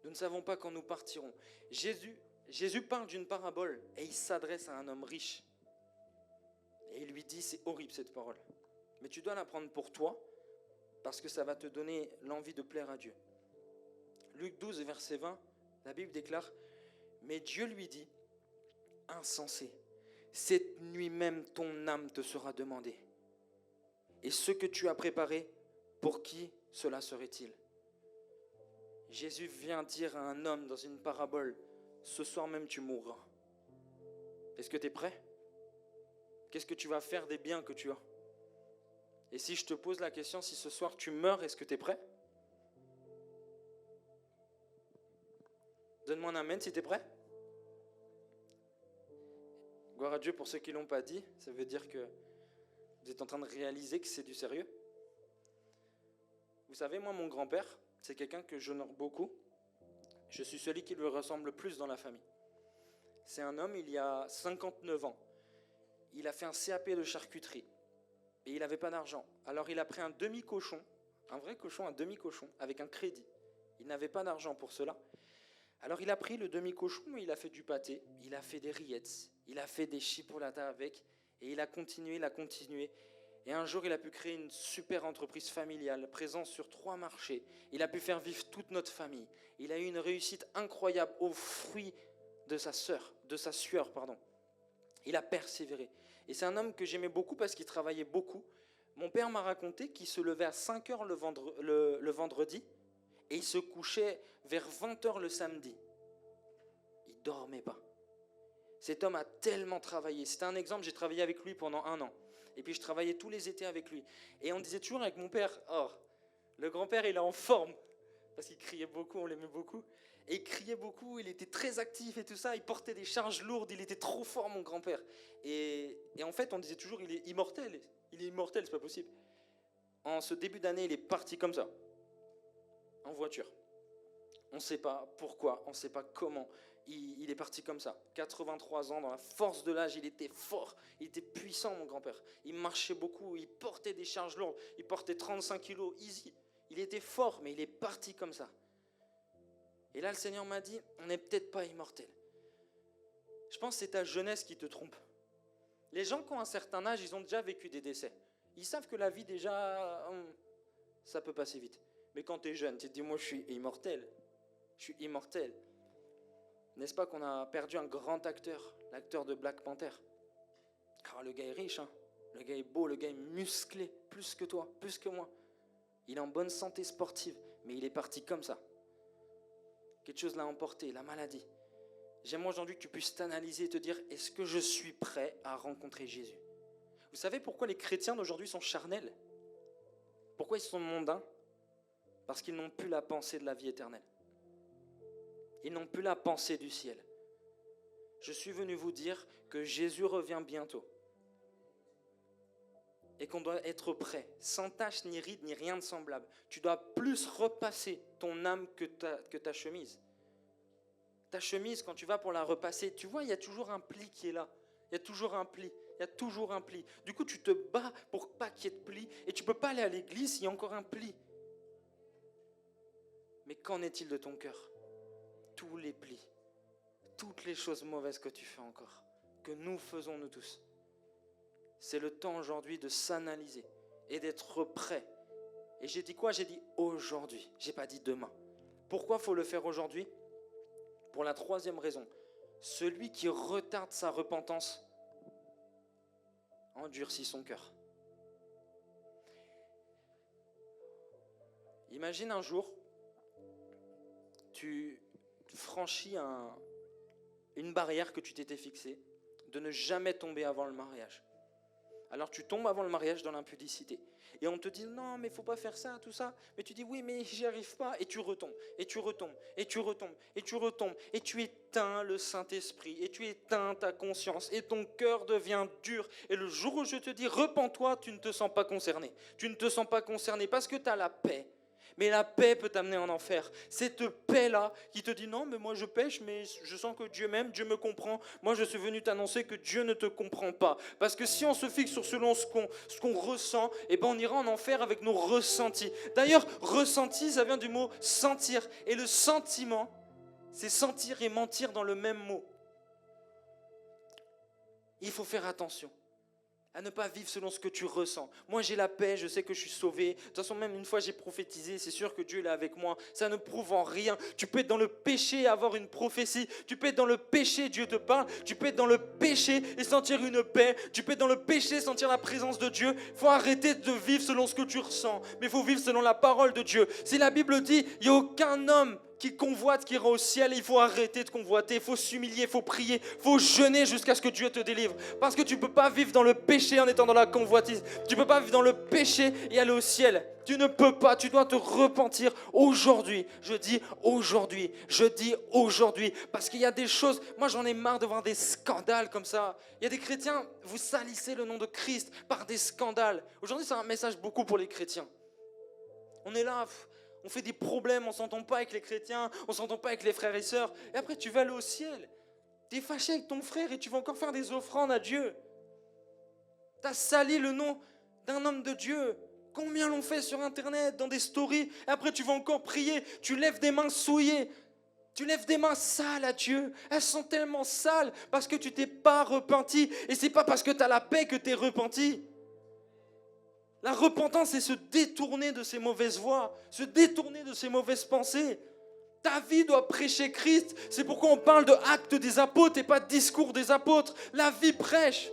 A: Nous ne savons pas quand nous partirons. Jésus parle d'une parabole et il s'adresse à un homme riche. Et il lui dit, c'est horrible cette parole. Mais tu dois la prendre pour toi parce que ça va te donner l'envie de plaire à Dieu. Luc 12, verset 20, la Bible déclare, « Mais Dieu lui dit, insensé, cette nuit même ton âme te sera demandée. Et ce que tu as préparé, pour qui cela serait-il » Jésus vient dire à un homme dans une parabole, « Ce soir même tu mourras. » Est-ce que tu es prêt? Qu'est-ce que tu vas faire des biens que tu as? Et si je te pose la question, si ce soir tu meurs, est-ce que tu es prêt? Donne-moi un amen si tu es prêt. Gloire à Dieu pour ceux qui ne l'ont pas dit. Ça veut dire que vous êtes en train de réaliser que c'est du sérieux. Vous savez, moi, mon grand-père, c'est quelqu'un que j'honore beaucoup. Je suis celui qui lui ressemble le plus dans la famille. C'est un homme, il y a 59 ans. Il a fait un CAP de charcuterie. Et il n'avait pas d'argent. Alors il a pris un demi-cochon, un vrai cochon, un demi-cochon, avec un crédit. Il n'avait pas d'argent pour cela. Alors il a pris le demi-cochon, il a fait du pâté, il a fait des rillettes, il a fait des chipolatas avec, et il a continué. Et un jour, il a pu créer une super entreprise familiale, présente sur 3 marchés. Il a pu faire vivre toute notre famille. Il a eu une réussite incroyable au fruit de sa sueur. Il a persévéré. Et c'est un homme que j'aimais beaucoup parce qu'il travaillait beaucoup. Mon père m'a raconté qu'il se levait à 5 heures le vendredi et il se couchait vers 20 heures le samedi. Il ne dormait pas. Cet homme a tellement travaillé. C'était un exemple, j'ai travaillé avec lui pendant 1 an. Et puis je travaillais tous les étés avec lui. Et on disait toujours avec mon père, oh, le grand-père il est en forme. Parce qu'il criait beaucoup, on l'aimait beaucoup. Et il criait beaucoup, il était très actif et tout ça. Il portait des charges lourdes, il était trop fort mon grand-père. Et en fait on disait toujours, il est immortel. Il est immortel, c'est pas possible. En ce début d'année, il est parti comme ça. En voiture. On ne sait pas pourquoi, on ne sait pas comment. Il est parti comme ça. 83 ans, dans la force de l'âge, il était fort, il était puissant, mon grand-père. Il marchait beaucoup, il portait des charges lourdes, il portait 35 kilos, easy. Il était fort, mais il est parti comme ça. Et là, le Seigneur m'a dit, on n'est peut-être pas immortel. Je pense que c'est ta jeunesse qui te trompe. Les gens qui ont un certain âge, ils ont déjà vécu des décès. Ils savent que la vie, déjà, ça peut passer vite. Mais quand tu es jeune, tu te dis, moi, je suis immortel. Je suis immortel. N'est-ce pas qu'on a perdu un grand acteur, l'acteur de Black Panther? Car le gars est riche, hein. Le gars est beau, le gars est musclé, plus que toi, plus que moi. Il est en bonne santé sportive, mais il est parti comme ça. Quelque chose l'a emporté, la maladie. J'aimerais aujourd'hui que tu puisses t'analyser et te dire, est-ce que je suis prêt à rencontrer Jésus? Vous savez pourquoi les chrétiens d'aujourd'hui sont charnels? Pourquoi ils sont mondains? Parce qu'ils n'ont plus la pensée de la vie éternelle. Ils n'ont plus la pensée du ciel. Je suis venu vous dire que Jésus revient bientôt. Et qu'on doit être prêt, sans tache, ni ride, ni rien de semblable. Tu dois plus repasser ton âme que ta chemise. Ta chemise, quand tu vas pour la repasser, tu vois, il y a toujours un pli qui est là. Il y a toujours un pli. Il y a toujours un pli. Du coup, tu te bats pour pas qu'il y ait de pli. Et tu ne peux pas aller à l'église s'il y a encore un pli. Mais qu'en est-il de ton cœur? Tous les plis, toutes les choses mauvaises que tu fais encore, que nous faisons nous tous. C'est le temps aujourd'hui de s'analyser et d'être prêt. Et j'ai dit quoi? J'ai dit aujourd'hui, j'ai pas dit demain. Pourquoi il faut le faire aujourd'hui? Pour la 3e raison. Celui qui retarde sa repentance endurcit son cœur. Imagine un jour, tu franchis une barrière que tu t'étais fixée, de ne jamais tomber avant le mariage. Alors tu tombes avant le mariage dans l'impudicité. Et on te dit non mais il ne faut pas faire ça, tout ça. Mais tu dis oui mais j'y arrive pas. Et tu retombes, et tu retombes, et tu retombes, et tu retombes. Et tu éteins le Saint-Esprit, et tu éteins ta conscience. Et ton cœur devient dur. Et le jour où je te dis repens-toi, tu ne te sens pas concerné. Tu ne te sens pas concerné parce que tu as la paix. Mais la paix peut t'amener en enfer. Cette paix-là qui te dit non, mais moi je pêche, mais je sens que Dieu m'aime, Dieu me comprend. Moi je suis venu t'annoncer que Dieu ne te comprend pas. Parce que si on se fixe sur selon ce qu'on ressent, eh ben on ira en enfer avec nos ressentis. D'ailleurs, ressenti, ça vient du mot sentir. Et le sentiment, c'est sentir et mentir dans le même mot. Il faut faire attention. à ne pas vivre selon ce que tu ressens. Moi, j'ai la paix, je sais que je suis sauvé. De toute façon, même une fois, j'ai prophétisé, c'est sûr que Dieu est avec moi. Ça ne prouve en rien. Tu peux être dans le péché et avoir une prophétie. Tu peux être dans le péché, Dieu te parle. Tu peux être dans le péché et sentir une paix. Tu peux être dans le péché et sentir la présence de Dieu. Il faut arrêter de vivre selon ce que tu ressens, mais il faut vivre selon la parole de Dieu. Si la Bible dit, il n'y a aucun homme qui convoite, qui ira au ciel, il faut arrêter de convoiter, il faut s'humilier, il faut prier, il faut jeûner jusqu'à ce que Dieu te délivre. Parce que tu ne peux pas vivre dans le péché en étant dans la convoitise. Tu ne peux pas vivre dans le péché et aller au ciel. Tu ne peux pas, tu dois te repentir aujourd'hui. Je dis aujourd'hui. Parce qu'il y a des choses, moi j'en ai marre de voir des scandales comme ça. Il y a des chrétiens, vous salissez le nom de Christ par des scandales. Aujourd'hui c'est un message beaucoup pour les chrétiens. On est là, on fait des problèmes, on ne s'entend pas avec les chrétiens, on ne s'entend pas avec les frères et sœurs. Et après, tu vas aller au ciel. Tu es fâché avec ton frère et tu vas encore faire des offrandes à Dieu. Tu as sali le nom d'un homme de Dieu. Combien l'ont fait sur Internet, dans des stories. Et après, tu vas encore prier. Tu lèves des mains souillées. Tu lèves des mains sales à Dieu. Elles sont tellement sales parce que tu ne t'es pas repenti. Et ce n'est pas parce que tu as la paix que tu es repenti. La repentance, c'est se détourner de ses mauvaises voies, se détourner de ses mauvaises pensées. Ta vie doit prêcher Christ. C'est pourquoi on parle de actes des apôtres et pas de discours des apôtres. La vie prêche.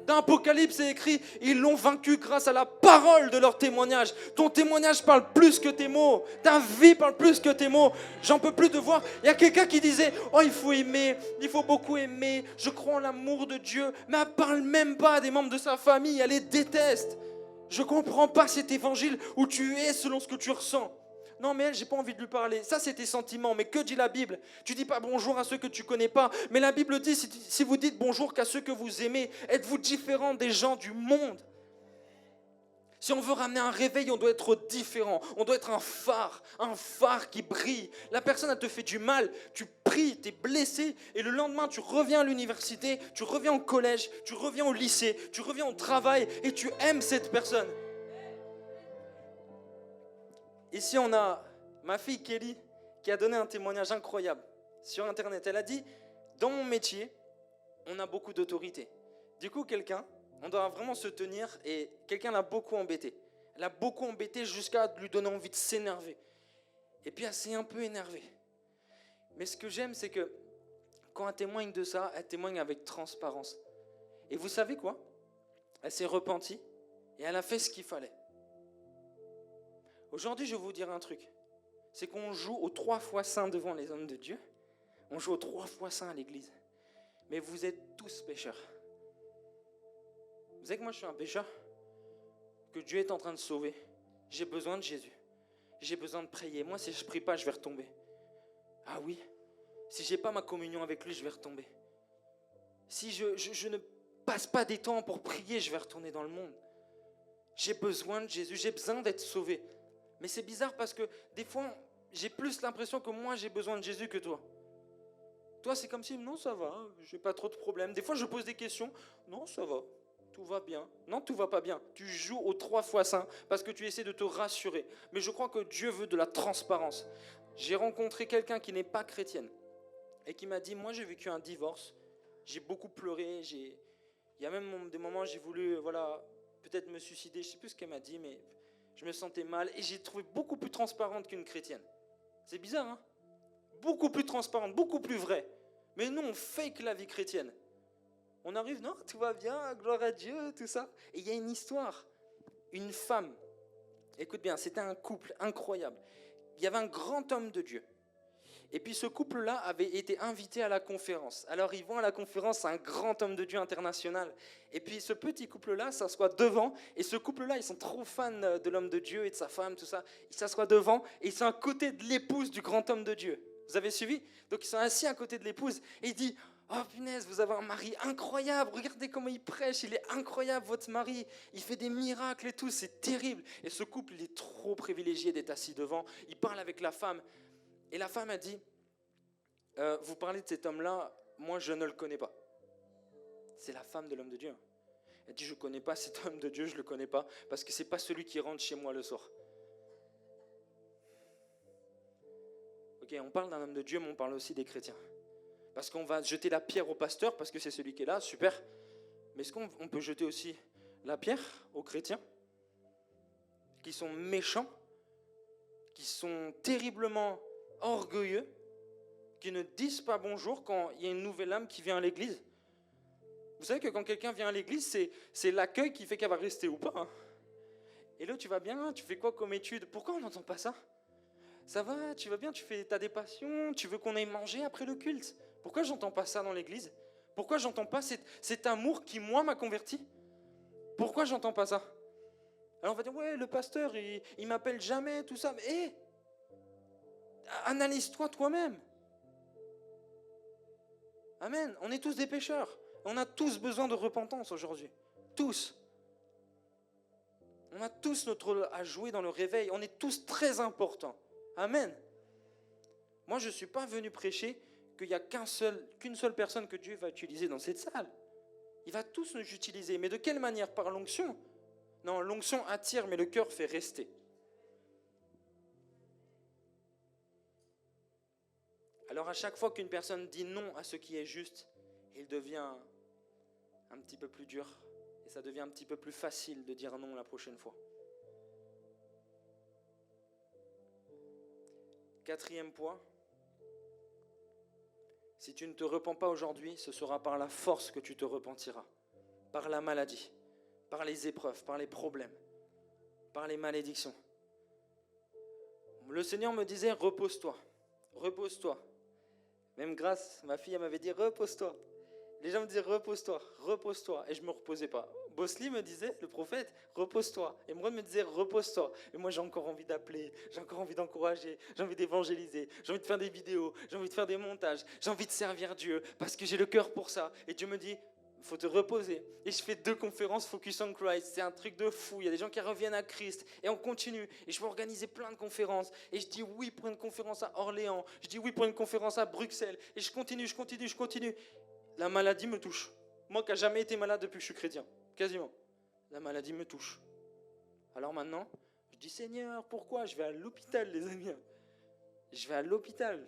A: Dans Apocalypse, c'est écrit, ils l'ont vaincu grâce à la parole de leur témoignage. Ton témoignage parle plus que tes mots. Ta vie parle plus que tes mots. J'en peux plus de voir. Il y a quelqu'un qui disait, oh il faut aimer, il faut beaucoup aimer. Je crois en l'amour de Dieu. Mais elle ne parle même pas des membres de sa famille. Elle les déteste. Je ne comprends pas cet évangile où tu es selon ce que tu ressens. Non, mais elle, j'ai pas envie de lui parler. Ça, c'est tes sentiments. Mais que dit la Bible? Tu dis pas bonjour à ceux que tu connais pas. Mais la Bible dit, si vous dites bonjour qu'à ceux que vous aimez, êtes-vous différent des gens du monde? Si on veut ramener un réveil, on doit être différent. On doit être un phare qui brille. La personne, elle te fait du mal, tu pries, tu es blessé, et le lendemain, tu reviens à l'université, tu reviens au collège, tu reviens au lycée, tu reviens au travail, et tu aimes cette personne. Ici, on a ma fille Kelly qui a donné un témoignage incroyable sur Internet. Elle a dit, dans mon métier, on a beaucoup d'autorité. Du coup, on doit vraiment se tenir et quelqu'un l'a beaucoup embêté. Elle a beaucoup embêté jusqu'à lui donner envie de s'énerver. Et puis elle s'est un peu énervée. Mais ce que j'aime, c'est que quand elle témoigne de ça, elle témoigne avec transparence. Et vous savez quoi? Elle s'est repentie et elle a fait ce qu'il fallait. Aujourd'hui, je vais vous dire un truc. C'est qu'on joue aux 3 fois saint devant les hommes de Dieu. On joue aux 3 fois saint à l'église. Mais vous êtes tous pécheurs. Vous savez que moi je suis un pécheur, que Dieu est en train de sauver. J'ai besoin de Jésus. J'ai besoin de prier. Moi, si je ne prie pas, je vais retomber. Ah oui, si je n'ai pas ma communion avec lui, je vais retomber. Si je ne passe pas des temps pour prier, je vais retourner dans le monde. J'ai besoin de Jésus, j'ai besoin d'être sauvé. Mais c'est bizarre parce que des fois, j'ai plus l'impression que moi, j'ai besoin de Jésus que toi. Toi, c'est comme si, non, ça va, j'ai pas trop de problèmes. Des fois, je pose des questions, non, ça va. Tout va bien. Non, tout va pas bien. Tu joues aux 3 fois saint parce que tu essaies de te rassurer. Mais je crois que Dieu veut de la transparence. J'ai rencontré quelqu'un qui n'est pas chrétienne et qui m'a dit, moi j'ai vécu un divorce, j'ai beaucoup pleuré, il y a même des moments où j'ai voulu peut-être me suicider, je ne sais plus ce qu'elle m'a dit, mais je me sentais mal et j'ai trouvé beaucoup plus transparente qu'une chrétienne. C'est bizarre, hein? Beaucoup plus transparente, beaucoup plus vraie. Mais nous, on fake la vie chrétienne. On arrive, non, tout va bien, gloire à Dieu, tout ça. Et il y a une histoire, une femme, écoute bien, c'était un couple incroyable. Il y avait un grand homme de Dieu. Et puis ce couple-là avait été invité à la conférence. Alors ils vont à la conférence, un grand homme de Dieu international. Et puis ce petit couple-là s'assoit devant. Et ce couple-là, ils sont trop fans de l'homme de Dieu et de sa femme, tout ça. Ils s'assoient devant et ils sont à côté de l'épouse du grand homme de Dieu. Vous avez suivi? Donc ils sont assis à côté de l'épouse et il dit, oh punaise, vous avez un mari incroyable, regardez comment il prêche, il est incroyable votre mari, il fait des miracles et tout, c'est terrible. Et ce couple, il est trop privilégié d'être assis devant, il parle avec la femme. Et la femme a dit, vous parlez de cet homme-là, moi je ne le connais pas. C'est la femme de l'homme de Dieu. Elle dit, je ne connais pas cet homme de Dieu, je ne le connais pas, parce que ce n'est pas celui qui rentre chez moi le soir. Ok, on parle d'un homme de Dieu, mais on parle aussi des chrétiens. Parce qu'on va jeter la pierre au pasteur, parce que c'est celui qui est là, super. Mais est-ce qu'on peut jeter aussi la pierre aux chrétiens, qui sont méchants, qui sont terriblement orgueilleux, qui ne disent pas bonjour quand il y a une nouvelle âme qui vient à l'église. Vous savez que quand quelqu'un vient à l'église, c'est l'accueil qui fait qu'elle va rester ou pas. Et là, tu vas bien, tu fais quoi comme étude? Pourquoi on n'entend pas ça? Ça va, tu vas bien, t'as des passions, tu veux qu'on aille manger après le culte. Pourquoi j'entends pas ça dans l'église? Pourquoi j'entends pas cet amour qui, moi, m'a converti? Pourquoi j'entends pas ça? Alors on va dire, ouais, le pasteur, il m'appelle jamais, tout ça. Mais analyse-toi toi-même. Amen. On est tous des pécheurs. On a tous besoin de repentance aujourd'hui. Tous. On a tous notre rôle à jouer dans le réveil. On est tous très importants. Amen. Moi, je ne suis pas venu prêcher qu'il n'y a qu'une seule personne que Dieu va utiliser dans cette salle. Il va tous nous utiliser. Mais de quelle manière? Par l'onction? Non, l'onction attire, mais le cœur fait rester. Alors à chaque fois qu'une personne dit non à ce qui est juste, il devient un petit peu plus dur. Et ça devient un petit peu plus facile de dire non la prochaine fois. 4e point. Si tu ne te repens pas aujourd'hui, ce sera par la force que tu te repentiras. Par la maladie, par les épreuves, par les problèmes, par les malédictions. Le Seigneur me disait, repose-toi, repose-toi. Même Grâce, ma fille, elle m'avait dit, repose-toi. Les gens me disaient, repose-toi, repose-toi. Et je ne me reposais pas. Bosli me disait, le prophète, repose-toi. Et moi, me disait, repose-toi. Et moi, j'ai encore envie d'appeler, j'ai encore envie d'encourager, j'ai envie d'évangéliser, j'ai envie de faire des vidéos, j'ai envie de faire des montages, j'ai envie de servir Dieu parce que j'ai le cœur pour ça. Et Dieu me dit, il faut te reposer. Et je fais 2 conférences Focus on Christ. C'est un truc de fou. Il y a des gens qui reviennent à Christ. Et on continue. Et je peux organiser plein de conférences. Et je dis oui pour une conférence à Orléans. Je dis oui pour une conférence à Bruxelles. Et je continue. La maladie me touche. Moi qui n'ai jamais été malade depuis que je suis chrétien. Quasiment. La maladie me touche. Alors maintenant, je dis Seigneur, pourquoi? Je vais à l'hôpital, les amis. Je vais à l'hôpital.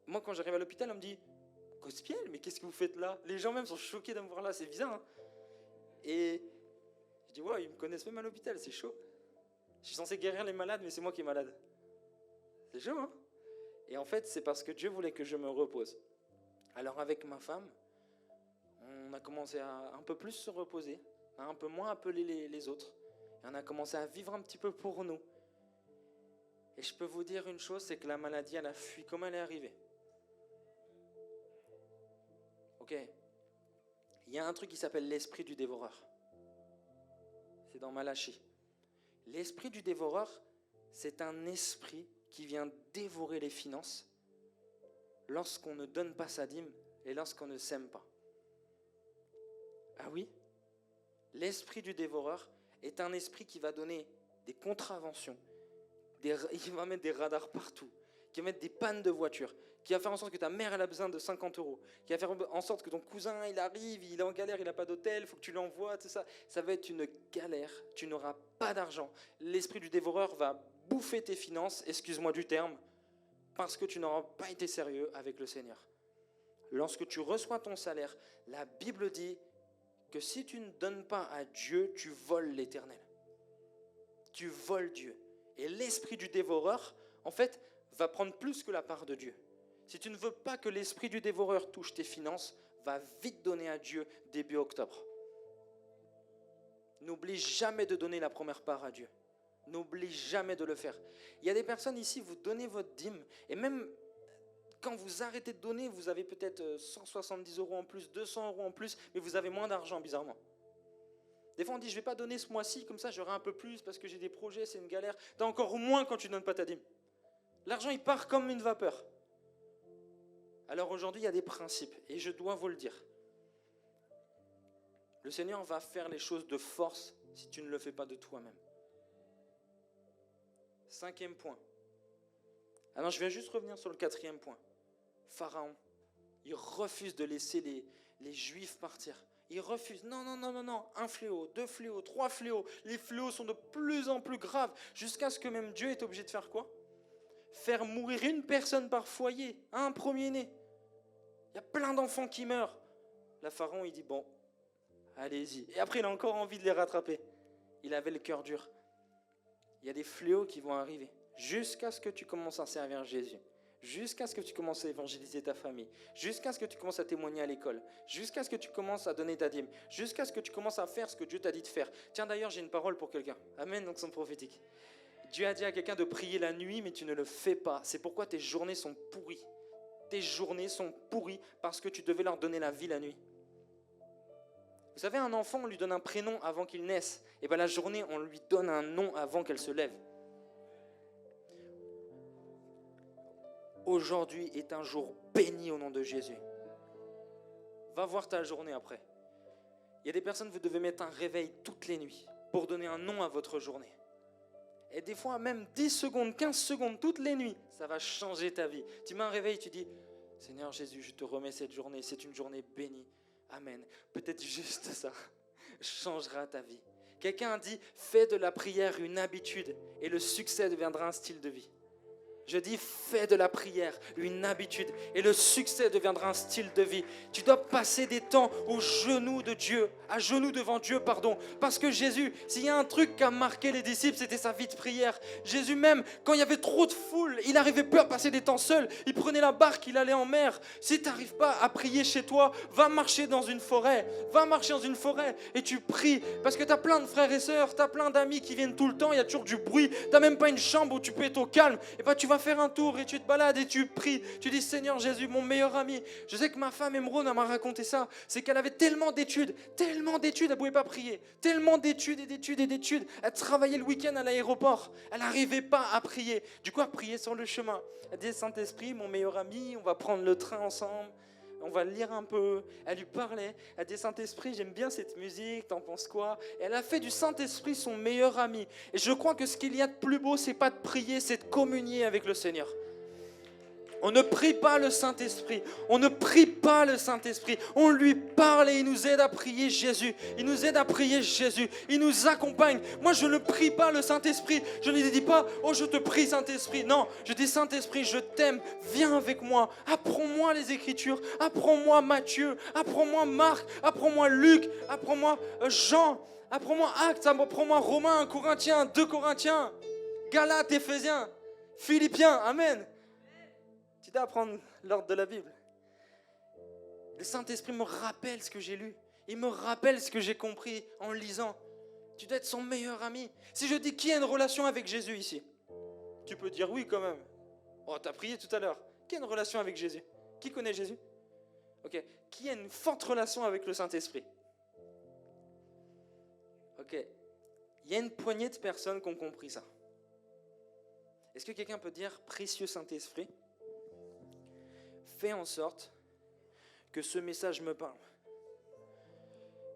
A: Moi, quand j'arrive à l'hôpital, on me dit Cospiel, mais qu'est-ce que vous faites là? Les gens même sont choqués de me voir là, c'est bizarre. Hein, et je dis, ouais, ils me connaissent même à l'hôpital, c'est chaud. Je suis censé guérir les malades, mais c'est moi qui est malade. C'est chaud, hein? Et en fait, c'est parce que Dieu voulait que je me repose. Alors avec ma femme, on a commencé à un peu plus se reposer, à un peu moins appeler les autres. Et on a commencé à vivre un petit peu pour nous. Et je peux vous dire une chose, c'est que la maladie, elle a fui comme elle est arrivée. Ok, il y a un truc qui s'appelle l'esprit du dévoreur. C'est dans Malachie. L'esprit du dévoreur, c'est un esprit qui vient dévorer les finances lorsqu'on ne donne pas sa dîme et lorsqu'on ne sème pas. Ah oui? L'esprit du dévoreur est un esprit qui va donner des contraventions, il va mettre des radars partout, qui va mettre des pannes de voiture, qui va faire en sorte que ta mère elle a besoin de 50 €, qui va faire en sorte que ton cousin il arrive, il est en galère, il n'a pas d'hôtel, il faut que tu l'envoies, tout ça. Ça va être une galère, tu n'auras pas d'argent. L'esprit du dévoreur va bouffer tes finances, excuse-moi du terme, parce que tu n'auras pas été sérieux avec le Seigneur. Lorsque tu reçois ton salaire, la Bible dit que si tu ne donnes pas à Dieu, tu voles l'Éternel. Tu voles Dieu. Et l'esprit du dévoreur, en fait, va prendre plus que la part de Dieu. Si tu ne veux pas que l'esprit du dévoreur touche tes finances, va vite donner à Dieu début octobre. N'oublie jamais de donner la première part à Dieu. N'oublie jamais de le faire. Il y a des personnes ici, vous donnez votre dîme, et même quand vous arrêtez de donner, vous avez peut-être 170 € en plus, 200 € en plus, mais vous avez moins d'argent, bizarrement. Des fois, on dit, je ne vais pas donner ce mois-ci, comme ça, j'aurai un peu plus parce que j'ai des projets, c'est une galère. Tu as encore moins quand tu ne donnes pas ta dîme. L'argent, il part comme une vapeur. Alors aujourd'hui, il y a des principes, et je dois vous le dire. Le Seigneur va faire les choses de force si tu ne le fais pas de toi-même. 5e point. Alors, je viens juste revenir sur le 4e point. Pharaon, il refuse de laisser les Juifs partir. Il refuse. Non. 1 fléau, 2 fléaux, 3 fléaux. Les fléaux sont de plus en plus graves. Jusqu'à ce que même Dieu est obligé de faire quoi? Faire mourir une personne par foyer. Un premier-né. Il y a plein d'enfants qui meurent. Là, Pharaon, il dit, bon, allez-y. Et après, il a encore envie de les rattraper. Il avait le cœur dur. Il y a des fléaux qui vont arriver jusqu'à ce que tu commences à servir Jésus, jusqu'à ce que tu commences à évangéliser ta famille, jusqu'à ce que tu commences à témoigner à l'école, jusqu'à ce que tu commences à donner ta dîme, jusqu'à ce que tu commences à faire ce que Dieu t'a dit de faire. Tiens, d'ailleurs, j'ai une parole pour quelqu'un. Amen, donc son prophétique. Dieu a dit à quelqu'un de prier la nuit, mais tu ne le fais pas. C'est pourquoi tes journées sont pourries. Tes journées sont pourries parce que tu devais leur donner la vie la nuit. Vous savez, un enfant, on lui donne un prénom avant qu'il naisse. Et bien la journée, on lui donne un nom avant qu'elle se lève. Aujourd'hui est un jour béni au nom de Jésus. Va voir ta journée après. Il y a des personnes, vous devez mettre un réveil toutes les nuits pour donner un nom à votre journée. Et des fois, même 10 secondes, 15 secondes, toutes les nuits, ça va changer ta vie. Tu mets un réveil, tu dis, Seigneur Jésus, je te remets cette journée, c'est une journée bénie. Amen. Peut-être juste ça changera ta vie. Quelqu'un a dit, fais de la prière une habitude et le succès deviendra un style de vie. Je dis, fais de la prière une habitude et le succès deviendra un style de vie. Tu dois passer des temps aux genoux de Dieu, à genoux devant Dieu, Parce que Jésus, s'il y a un truc qui a marqué les disciples, c'était sa vie de prière. Jésus même, quand il y avait trop de foule, il n'arrivait plus à passer des temps seul. Il prenait la barque, il allait en mer. Si tu n'arrives pas à prier chez toi, va marcher dans une forêt. Va marcher dans une forêt et tu pries. Parce que tu as plein de frères et sœurs, tu as plein d'amis qui viennent tout le temps, il y a toujours du bruit. Tu n'as même pas une chambre où tu peux être au calme. Et bien tu vas faire un tour et tu te balades et tu pries. Tu dis, Seigneur Jésus, mon meilleur ami. Je sais que ma femme Emeraude m'a raconté ça. C'est qu'elle avait tellement d'études, elle ne pouvait pas prier. Tellement d'études. Elle travaillait le week-end à l'aéroport. Elle n'arrivait pas à prier. Du coup, elle priait sur le chemin. Elle disait, Saint-Esprit, mon meilleur ami, on va prendre le train ensemble. On va lire un peu. Elle lui parlait. Elle dit, Saint-Esprit, j'aime bien cette musique, t'en penses quoi? Et elle a fait du Saint-Esprit son meilleur ami. Et je crois que ce qu'il y a de plus beau, c'est pas de prier, c'est de communier avec le Seigneur. On ne prie pas le Saint-Esprit. On ne prie pas le Saint-Esprit. On lui parle et il nous aide à prier Jésus. Il nous aide à prier Jésus. Il nous accompagne. Moi, je ne prie pas le Saint-Esprit. Je ne dis pas, oh, je te prie Saint-Esprit. Non, je dis Saint-Esprit, je t'aime. Viens avec moi. Apprends-moi les Écritures. Apprends-moi Matthieu. Apprends-moi Marc. Apprends-moi Luc. Apprends-moi Jean. Apprends-moi Actes. Apprends-moi Romains, Corinthiens, 2 Corinthiens, Galates, Éphésiens, Philippiens. Amen. Tu dois apprendre l'ordre de la Bible. Le Saint-Esprit me rappelle ce que j'ai lu. Il me rappelle ce que j'ai compris en lisant. Tu dois être son meilleur ami. Si je dis qui a une relation avec Jésus ici, tu peux dire oui quand même. Oh, tu as prié tout à l'heure. Qui a une relation avec Jésus? Qui connaît Jésus? Ok. Qui a une forte relation avec le Saint-Esprit? Ok. Il y a une poignée de personnes qui ont compris ça. Est-ce que quelqu'un peut dire, précieux Saint-Esprit, fais en sorte que ce message me parle.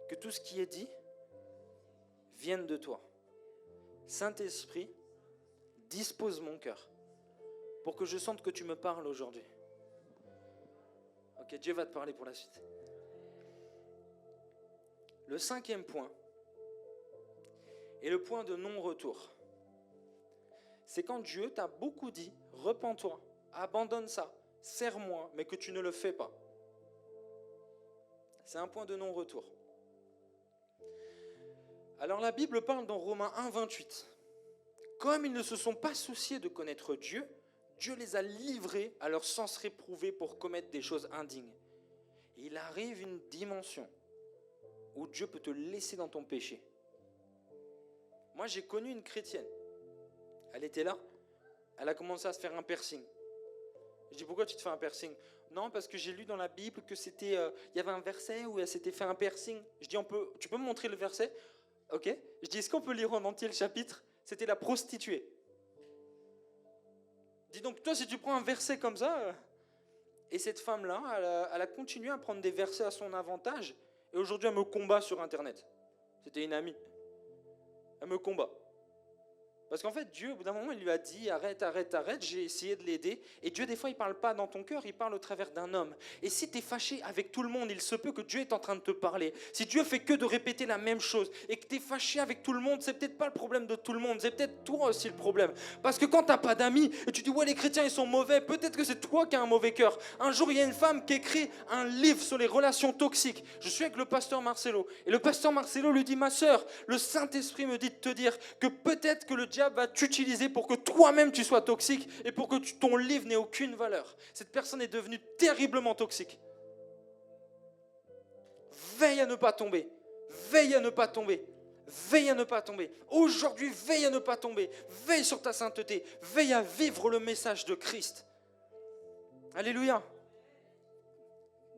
A: Que tout ce qui est dit vienne de toi. Saint-Esprit, dispose mon cœur pour que je sente que tu me parles aujourd'hui. Ok, Dieu va te parler pour la suite. Le 5e point est le point de non-retour. C'est quand Dieu t'a beaucoup dit, repens-toi, abandonne ça, sers-moi, mais que tu ne le fais pas. C'est un point de non-retour. Alors la Bible parle dans Romains 1, 28. Comme ils ne se sont pas souciés de connaître Dieu, Dieu les a livrés à leur sens réprouvé pour commettre des choses indignes. Et il arrive une dimension où Dieu peut te laisser dans ton péché. Moi, j'ai connu une chrétienne. Elle était là. Elle a commencé à se faire un piercing. Je dis, pourquoi tu te fais un piercing? Non, parce que j'ai lu dans la Bible que c'était, y avait un verset où elle s'était fait un piercing. Je dis, tu peux me montrer le verset? Ok. Je dis, est-ce qu'on peut lire en entier le chapitre? C'était la prostituée. Dis donc, toi, si tu prends un verset comme ça, et cette femme-là, elle a continué à prendre des versets à son avantage, et aujourd'hui, elle me combat sur Internet. C'était une amie. Elle me combat. Parce qu'en fait, Dieu, au bout d'un moment, il lui a dit, arrête, arrête, arrête, j'ai essayé de l'aider. Et Dieu, des fois, il ne parle pas dans ton cœur, il parle au travers d'un homme. Et si tu es fâché avec tout le monde, il se peut que Dieu est en train de te parler. Si Dieu fait que de répéter la même chose et que tu es fâché avec tout le monde, c'est peut-être pas le problème de tout le monde, c'est peut-être toi aussi le problème. Parce que quand tu n'as pas d'amis et tu dis, ouais, les chrétiens, ils sont mauvais, peut-être que c'est toi qui as un mauvais cœur. Un jour, il y a une femme qui écrit un livre sur les relations toxiques. Je suis avec le pasteur Marcelo. Et le pasteur Marcelo lui dit, ma sœur, le Saint-Esprit me dit de te dire que peut-être que le diable va t'utiliser pour que toi-même tu sois toxique et pour que ton livre n'ait aucune valeur. Cette personne est devenue terriblement toxique. Veille à ne pas tomber. Veille à ne pas tomber. Veille à ne pas tomber. Aujourd'hui, veille à ne pas tomber. Veille sur ta sainteté. Veille à vivre le message de Christ. Alléluia.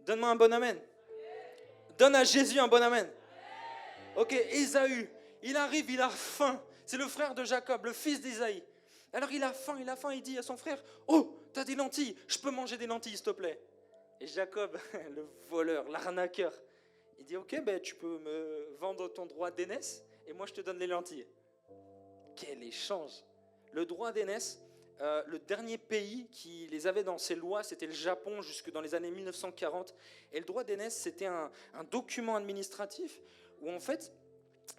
A: Donne-moi un bon amen. Donne à Jésus un bon amen. Ok, Ésaü, il arrive, il a faim. C'est le frère de Jacob, le fils d'Ésaïe. Alors il a faim, il dit à son frère, oh, t'as des lentilles, je peux manger des lentilles, s'il te plaît. Et Jacob, le voleur, l'arnaqueur, il dit, ok, ben, tu peux me vendre ton droit d'aînesse et moi je te donne les lentilles. Quel échange. Le droit d'aînesse, le dernier pays qui les avait dans ses lois, c'était le Japon jusque dans les années 1940. Et le droit d'aînesse, c'était un document administratif où en fait,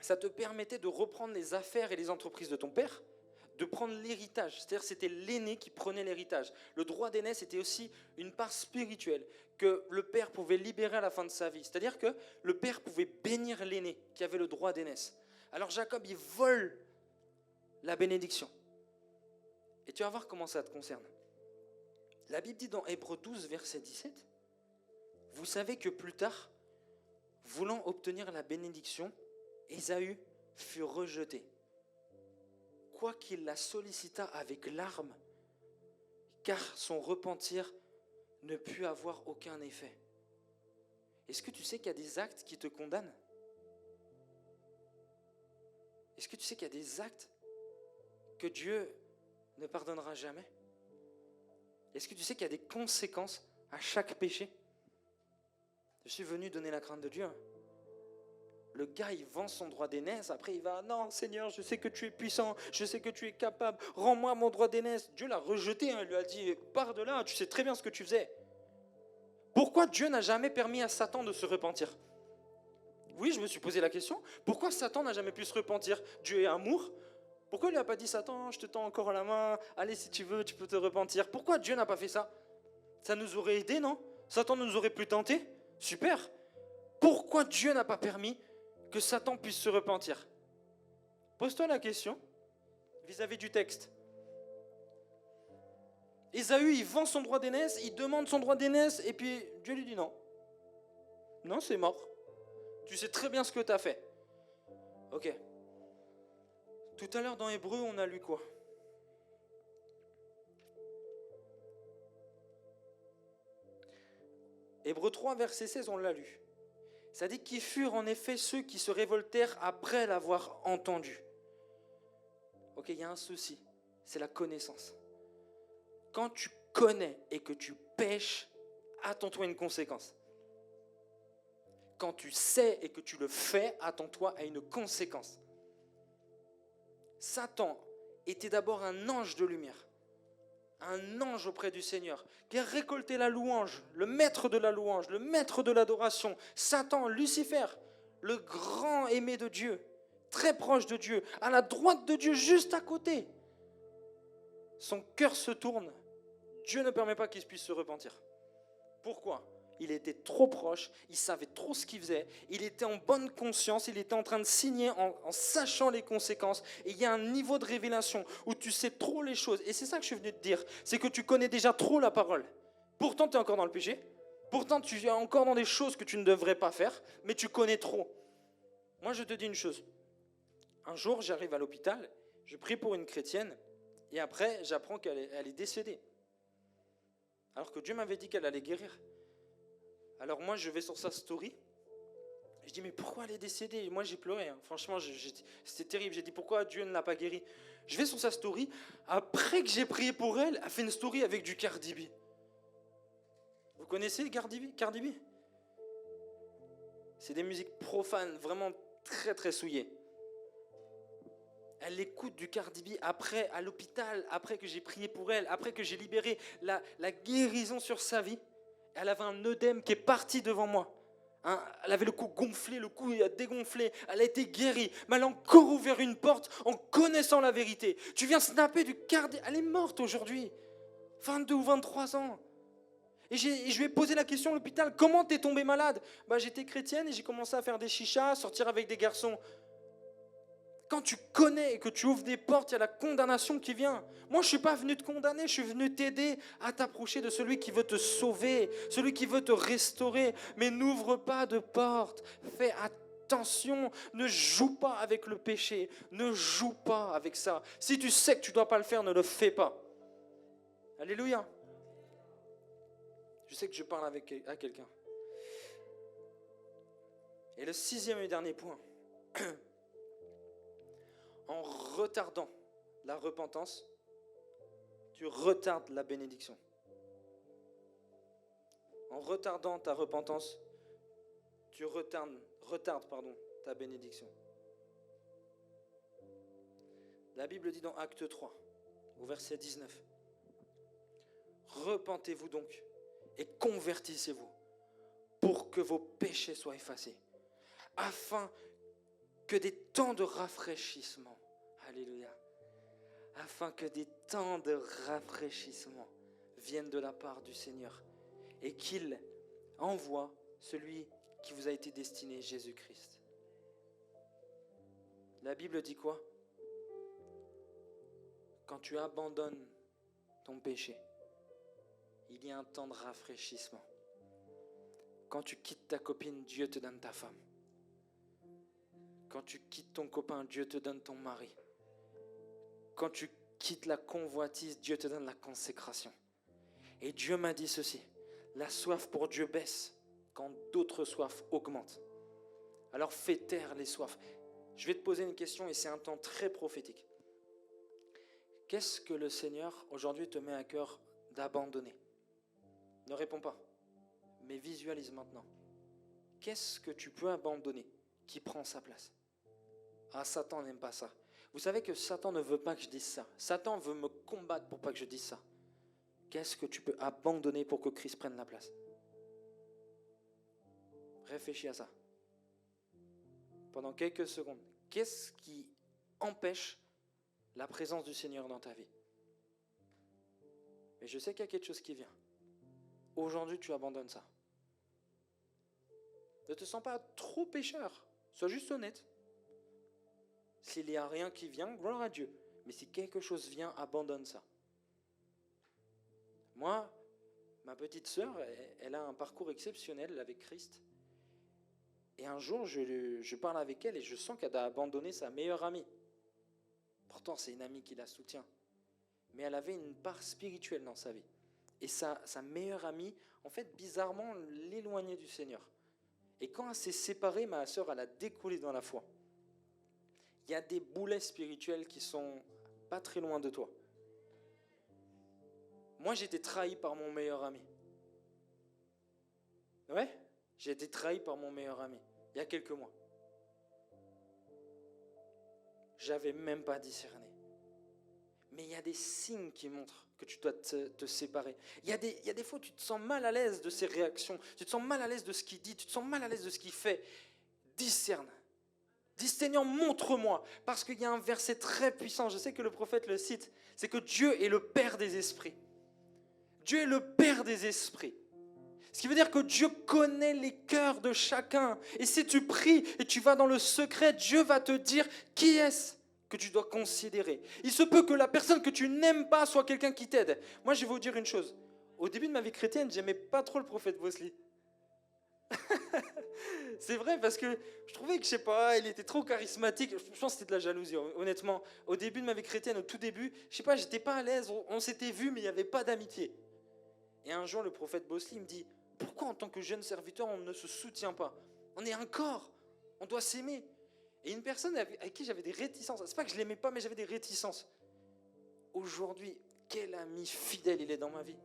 A: ça te permettait de reprendre les affaires et les entreprises de ton père, de prendre l'héritage. C'est-à-dire que c'était l'aîné qui prenait l'héritage. Le droit d'aînesse était aussi une part spirituelle que le père pouvait libérer à la fin de sa vie. C'est-à-dire que le père pouvait bénir l'aîné qui avait le droit d'aînesse. Alors Jacob, il vole la bénédiction. Et tu vas voir comment ça te concerne. La Bible dit dans Hébreux 12, verset 17, « Vous savez que plus tard, voulant obtenir la bénédiction, Ésaü fut rejeté, quoiqu'il la sollicita avec larmes, car son repentir ne put avoir aucun effet. » Est-ce que tu sais qu'il y a des actes qui te condamnent? Est-ce que tu sais qu'il y a des actes que Dieu ne pardonnera jamais? Est-ce que tu sais qu'il y a des conséquences à chaque péché? Je suis venu donner la crainte de Dieu. Le gars, il vend son droit d'aînesse, après il va, non Seigneur, je sais que tu es puissant, je sais que tu es capable, rends-moi mon droit d'aînesse. Dieu l'a rejeté, il lui a dit, pars de là, tu sais très bien ce que tu faisais. Pourquoi Dieu n'a jamais permis à Satan de se repentir? Oui, je me suis posé la question, pourquoi Satan n'a jamais pu se repentir? Dieu est amour. Pourquoi il lui a pas dit, Satan, je te tends encore la main, allez si tu veux, tu peux te repentir? Pourquoi Dieu n'a pas fait ça? Ça nous aurait aidé, non? Satan nous aurait pu tenter? Super. Pourquoi Dieu n'a pas permis que Satan puisse se repentir? Pose-toi la question vis-à-vis du texte. Ésaü, il vend son droit d'aînesse, il demande son droit d'aînesse, et puis Dieu lui dit non. Non, c'est mort. Tu sais très bien ce que tu as fait. Ok. Tout à l'heure dans Hébreux, on a lu quoi? Hébreux 3, verset 16, on l'a lu. Ça dit qu'ils furent en effet ceux qui se révoltèrent après l'avoir entendu. Ok, il y a un souci, c'est la connaissance. Quand tu connais et que tu pêches, attends-toi à une conséquence. Quand tu sais et que tu le fais, attends-toi à une conséquence. Satan était d'abord un ange de lumière, un ange auprès du Seigneur, qui a récolté la louange, le maître de la louange, le maître de l'adoration. Satan, Lucifer, le grand aimé de Dieu, très proche de Dieu, à la droite de Dieu, juste à côté. Son cœur se tourne. Dieu ne permet pas qu'il puisse se repentir. Pourquoi? Il était trop proche, il savait trop ce qu'il faisait, il était en bonne conscience, il était en train de signer en sachant les conséquences. Et il y a un niveau de révélation où tu sais trop les choses. Et c'est ça que je suis venu te dire, c'est que tu connais déjà trop la parole. Pourtant, tu es encore dans le péché, pourtant, tu es encore dans des choses que tu ne devrais pas faire, mais tu connais trop. Moi, je te dis une chose. Un jour, j'arrive à l'hôpital, je prie pour une chrétienne, et après, j'apprends qu'elle est décédée. Alors que Dieu m'avait dit qu'elle allait guérir. Alors moi, je vais sur sa story. Je dis, mais pourquoi elle est décédée? Moi, j'ai pleuré. Hein. Franchement, c'était terrible. J'ai dit, pourquoi Dieu ne l'a pas guérie? Je vais sur sa story. Après que j'ai prié pour elle, elle fait une story avec du Cardi B. Vous connaissez Cardi B? C'est des musiques profanes, vraiment très, très souillées. Elle écoute du Cardi B après, à l'hôpital, après que j'ai prié pour elle, après que j'ai libéré la guérison sur sa vie. Elle avait un œdème qui est parti devant moi. Elle avait le cou gonflé, le cou a dégonflé, elle a été guérie, mais elle a encore ouvert une porte en connaissant la vérité. Tu viens snapper du Cardi, elle est morte aujourd'hui, 22 ou 23 ans. Et je lui ai posé la question à l'hôpital, comment t'es tombée malade? J'étais chrétienne et j'ai commencé à faire des chichas, à sortir avec des garçons. Quand tu connais et que tu ouvres des portes, il y a la condamnation qui vient. Moi, je ne suis pas venu te condamner, je suis venu t'aider à t'approcher de celui qui veut te sauver, celui qui veut te restaurer. Mais n'ouvre pas de porte, fais attention, ne joue pas avec le péché, ne joue pas avec ça. Si tu sais que tu ne dois pas le faire, ne le fais pas. Alléluia. Je sais que je parle à quelqu'un. Et le 6e et dernier point. En retardant la repentance, tu retardes la bénédiction. En retardant ta repentance, tu retardes ta bénédiction. La Bible dit dans Acte 3, au verset 19, « Repentez-vous donc et convertissez-vous pour que vos péchés soient effacés, afin que des temps de rafraîchissement, alléluia, afin que des temps de rafraîchissement viennent de la part du Seigneur et qu'il envoie celui qui vous a été destiné, Jésus-Christ. » La Bible dit quoi? Quand tu abandonnes ton péché, il y a un temps de rafraîchissement. Quand tu quittes ta copine, Dieu te donne ta femme. Quand tu quittes ton copain, Dieu te donne ton mari. Quand tu quittes la convoitise, Dieu te donne la consécration. Et Dieu m'a dit ceci, la soif pour Dieu baisse quand d'autres soifs augmentent. Alors fais taire les soifs. Je vais te poser une question et c'est un temps très prophétique. Qu'est-ce que le Seigneur aujourd'hui te met à cœur d'abandonner? Ne réponds pas, mais visualise maintenant. Qu'est-ce que tu peux abandonner qui prend sa place? Ah, Satan n'aime pas ça. Vous savez que Satan ne veut pas que je dise ça. Satan veut me combattre pour pas que je dise ça. Qu'est-ce que tu peux abandonner pour que Christ prenne la place? Réfléchis à ça. Pendant quelques secondes. Qu'est-ce qui empêche la présence du Seigneur dans ta vie? Mais je sais qu'il y a quelque chose qui vient. Aujourd'hui, tu abandonnes ça. Ne te sens pas trop pécheur. Sois juste honnête. S'il n'y a rien qui vient, gloire à Dieu. Mais si quelque chose vient, abandonne ça. Moi, ma petite sœur, elle a un parcours exceptionnel avec Christ. Et un jour, je parle avec elle et je sens qu'elle a abandonné sa meilleure amie. Pourtant, c'est une amie qui la soutient. Mais elle avait une part spirituelle dans sa vie. Et sa meilleure amie, en fait, bizarrement, l'éloignait du Seigneur. Et quand elle s'est séparée, ma sœur, elle a découlé dans la foi. Il y a des boulets spirituels qui sont pas très loin de toi. Moi, j'ai été trahi par mon meilleur ami. Ouais, j'ai été trahi par mon meilleur ami, il y a quelques mois. J'avais même pas discerné. Mais il y a des signes qui montrent que tu dois te séparer. Il y a des fois où tu te sens mal à l'aise de ses réactions, tu te sens mal à l'aise de ce qu'il dit, tu te sens mal à l'aise de ce qu'il fait. Discerne. Dis Seigneur, montre-moi, parce qu'il y a un verset très puissant, je sais que le prophète le cite, c'est que Dieu est le Père des esprits. Dieu est le Père des esprits. Ce qui veut dire que Dieu connaît les cœurs de chacun. Et si tu pries et tu vas dans le secret, Dieu va te dire qui est-ce que tu dois considérer. Il se peut que la personne que tu n'aimes pas soit quelqu'un qui t'aide. Moi, je vais vous dire une chose. Au début de ma vie chrétienne, j'aimais pas trop le prophète Bosley. C'est vrai parce que je trouvais que, je sais pas, il était trop charismatique. Je pense que c'était de la jalousie, honnêtement. Au début de ma vie chrétienne, au tout début, je sais pas, j'étais pas à l'aise. On s'était vus, mais il n'y avait pas d'amitié. Et un jour, le prophète Bosley me dit, pourquoi en tant que jeune serviteur, on ne se soutient pas? On est un corps, on doit s'aimer. Et une personne avec qui j'avais des réticences, c'est pas que je l'aimais pas, mais j'avais des réticences. Aujourd'hui, quel ami fidèle il est dans ma vie.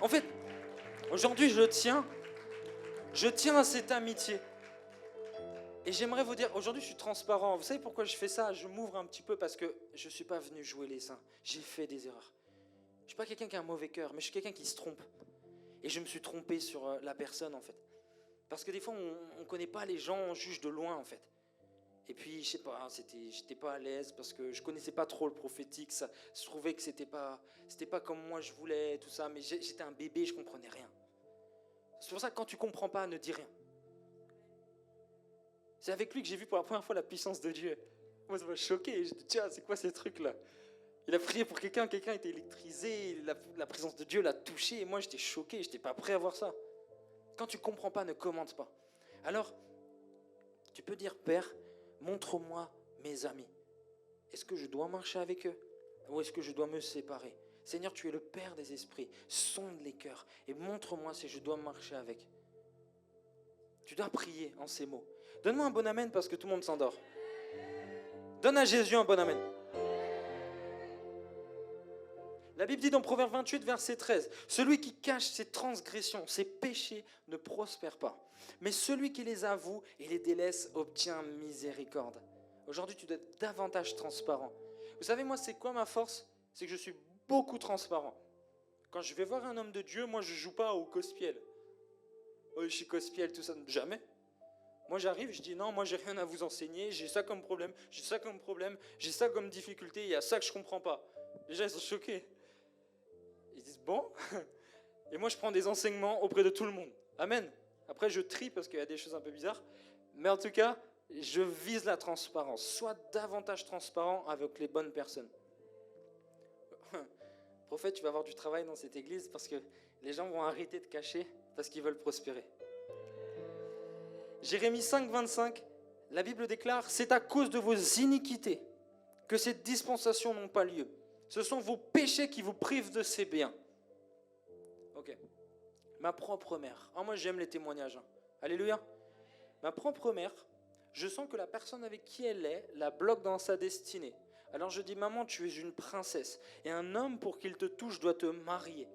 A: En fait, aujourd'hui, je tiens à cette amitié. Et j'aimerais vous dire, aujourd'hui je suis transparent. Vous savez pourquoi je fais ça? Je m'ouvre un petit peu parce que je ne suis pas venu jouer les saints. J'ai fait des erreurs. Je ne suis pas quelqu'un qui a un mauvais cœur, mais je suis quelqu'un qui se trompe. Et je me suis trompé sur la personne en fait. Parce que des fois on ne connaît pas les gens, on juge de loin en fait. Et puis je sais pas, j'étais pas à l'aise parce que je connaissais pas trop le prophétique. Ça, je trouvais que c'était pas comme moi je voulais, tout ça. Mais j'étais un bébé, je comprenais rien. C'est pour ça que quand tu comprends pas, ne dis rien. C'est avec lui que j'ai vu pour la première fois la puissance de Dieu. Moi, ça m'a choqué. Je dis, tiens, c'est quoi ces trucs-là? Il a prié pour quelqu'un était électrisé, la présence de Dieu l'a touché. Et moi, j'étais choqué, je n'étais pas prêt à voir ça. Quand tu ne comprends pas, ne commente pas. Alors, tu peux dire, Père, montre-moi mes amis. Est-ce que je dois marcher avec eux? Ou est-ce que je dois me séparer? Seigneur, tu es le Père des esprits. Sonde les cœurs et montre-moi si je dois marcher avec. Tu dois prier en ces mots. Donne-moi un bon amen parce que tout le monde s'endort. Donne à Jésus un bon amen. La Bible dit dans Proverbe 28, verset 13, « Celui qui cache ses transgressions, ses péchés, ne prospère pas. Mais celui qui les avoue et les délaisse obtient miséricorde. » Aujourd'hui, tu dois être davantage transparent. Vous savez, moi, c'est quoi ma force? C'est que je suis beaucoup transparent. Quand je vais voir un homme de Dieu, moi, je ne joue pas au cospiel. Oh, je suis cospiel, tout ça. Jamais. Moi, j'arrive, je dis non, moi, j'ai rien à vous enseigner, j'ai ça comme problème, j'ai ça comme difficulté, il y a ça que je ne comprends pas. Les gens, ils sont choqués. Ils disent bon. Et moi, je prends des enseignements auprès de tout le monde. Amen. Après, je trie parce qu'il y a des choses un peu bizarres. Mais en tout cas, je vise la transparence. Sois davantage transparent avec les bonnes personnes. Prophète, tu vas avoir du travail dans cette église parce que les gens vont arrêter de cacher parce qu'ils veulent prospérer. Jérémie 5, 25, la Bible déclare « C'est à cause de vos iniquités que ces dispensations n'ont pas lieu. Ce sont vos péchés qui vous privent de ces biens. » Ok. Ma propre mère. Ah, moi, j'aime les témoignages. Alléluia. Ma propre mère, je sens que la personne avec qui elle est la bloque dans sa destinée. Alors je dis, maman, tu es une princesse. Et un homme, pour qu'il te touche, doit te marier.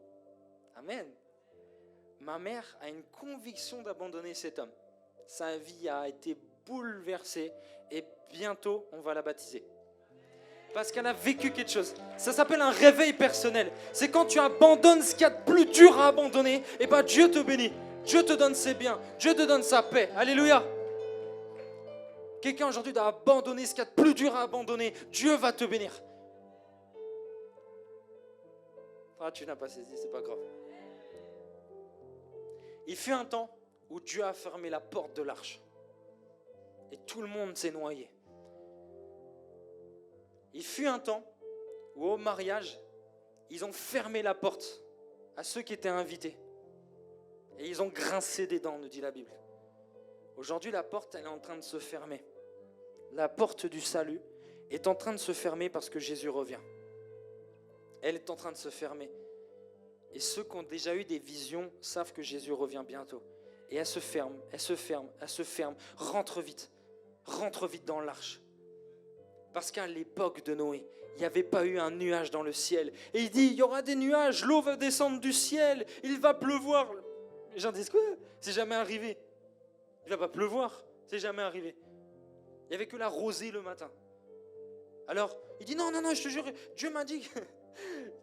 A: Amen. Ma mère a une conviction d'abandonner cet homme. Sa vie a été bouleversée et bientôt, on va la baptiser. Parce qu'elle a vécu quelque chose. Ça s'appelle un réveil personnel. C'est quand tu abandonnes ce qu'il y a de plus dur à abandonner, et bien Dieu te bénit. Dieu te donne ses biens. Dieu te donne sa paix. Alléluia. Quelqu'un aujourd'hui doit abandonner ce qu'il y a de plus dur à abandonner. Dieu va te bénir. Ah, tu n'as pas saisi, c'est pas grave. Il fut un temps où Dieu a fermé la porte de l'arche. Et tout le monde s'est noyé. Il fut un temps où au mariage, ils ont fermé la porte à ceux qui étaient invités. Et ils ont grincé des dents, nous dit la Bible. Aujourd'hui, la porte, elle est en train de se fermer. La porte du salut est en train de se fermer parce que Jésus revient. Elle est en train de se fermer. Et ceux qui ont déjà eu des visions savent que Jésus revient bientôt. Et elle se ferme, elle se ferme, elle se ferme. Rentre vite dans l'arche. Parce qu'à l'époque de Noé, il n'y avait pas eu un nuage dans le ciel. Et il dit, il y aura des nuages, l'eau va descendre du ciel, il va pleuvoir. Les gens disent quoi? C'est jamais arrivé. Il ne va pas pleuvoir, c'est jamais arrivé. Il n'y avait que la rosée le matin. Alors, il dit, non, je te jure, Dieu m'a dit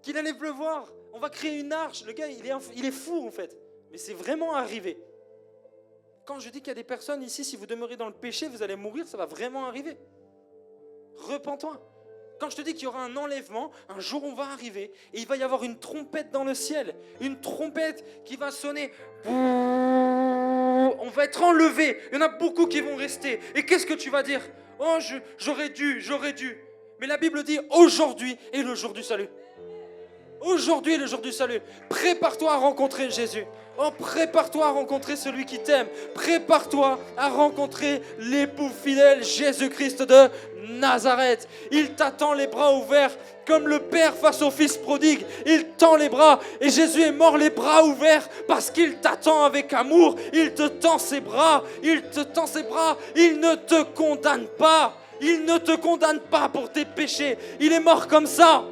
A: qu'il allait pleuvoir. On va créer une arche. Le gars, il est fou en fait. Mais c'est vraiment arrivé. Quand je dis qu'il y a des personnes ici, si vous demeurez dans le péché, vous allez mourir, ça va vraiment arriver. Repens-toi. Quand je te dis qu'il y aura un enlèvement, un jour on va arriver et il va y avoir une trompette dans le ciel. Une trompette qui va sonner. On va être enlevé. Il y en a beaucoup qui vont rester. Et qu'est-ce que tu vas dire? Oh, j'aurais dû. Mais la Bible dit aujourd'hui est le jour du salut. Aujourd'hui est le jour du salut. Prépare-toi à rencontrer Jésus. Oh, prépare-toi à rencontrer celui qui t'aime. Prépare-toi à rencontrer l'époux fidèle Jésus-Christ de Nazareth. Il t'attend les bras ouverts comme le père face au fils prodigue. Il tend les bras et Jésus est mort les bras ouverts parce qu'il t'attend avec amour. Il te tend ses bras. Il te tend ses bras. Il ne te condamne pas. Il ne te condamne pas pour tes péchés. Il est mort comme ça.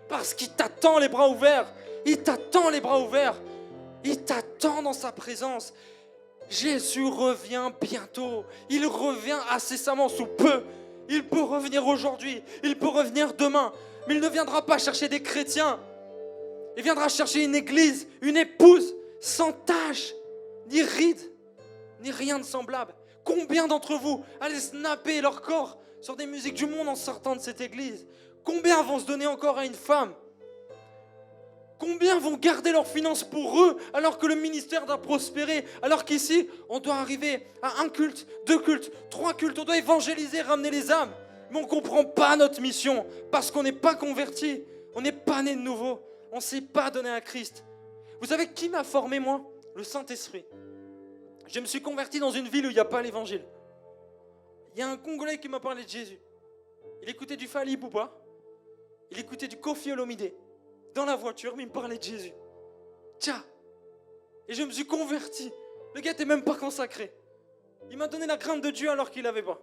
A: Parce qu'il t'attend les bras ouverts. Il t'attend les bras ouverts. Il t'attend dans sa présence. Jésus revient bientôt. Il revient incessamment sous peu. Il peut revenir aujourd'hui, il peut revenir demain, mais il ne viendra pas chercher des chrétiens. Il viendra chercher une église, une épouse, sans tache, ni ride, ni rien de semblable. Combien d'entre vous allaient snapper leur corps sur des musiques du monde en sortant de cette église? Combien vont se donner encore à une femme? Combien vont garder leurs finances pour eux alors que le ministère doit prospérer? Alors qu'ici, on doit arriver à un culte, 2 cultes, 3 cultes, on doit évangéliser, ramener les âmes. Mais on ne comprend pas notre mission parce qu'on n'est pas converti, on n'est pas né de nouveau, on ne s'est pas donné à Christ. Vous savez qui m'a formé moi? Le Saint-Esprit. Je me suis converti dans une ville où il n'y a pas l'évangile. Il y a un Congolais qui m'a parlé de Jésus. Il écoutait du Fally Ipupa, il écoutait du Koffi Olomide. Dans la voiture, mais il me parlait de Jésus. Tiens. Et je me suis converti. Le gars n'était même pas consacré. Il m'a donné la crainte de Dieu alors qu'il n'avait pas.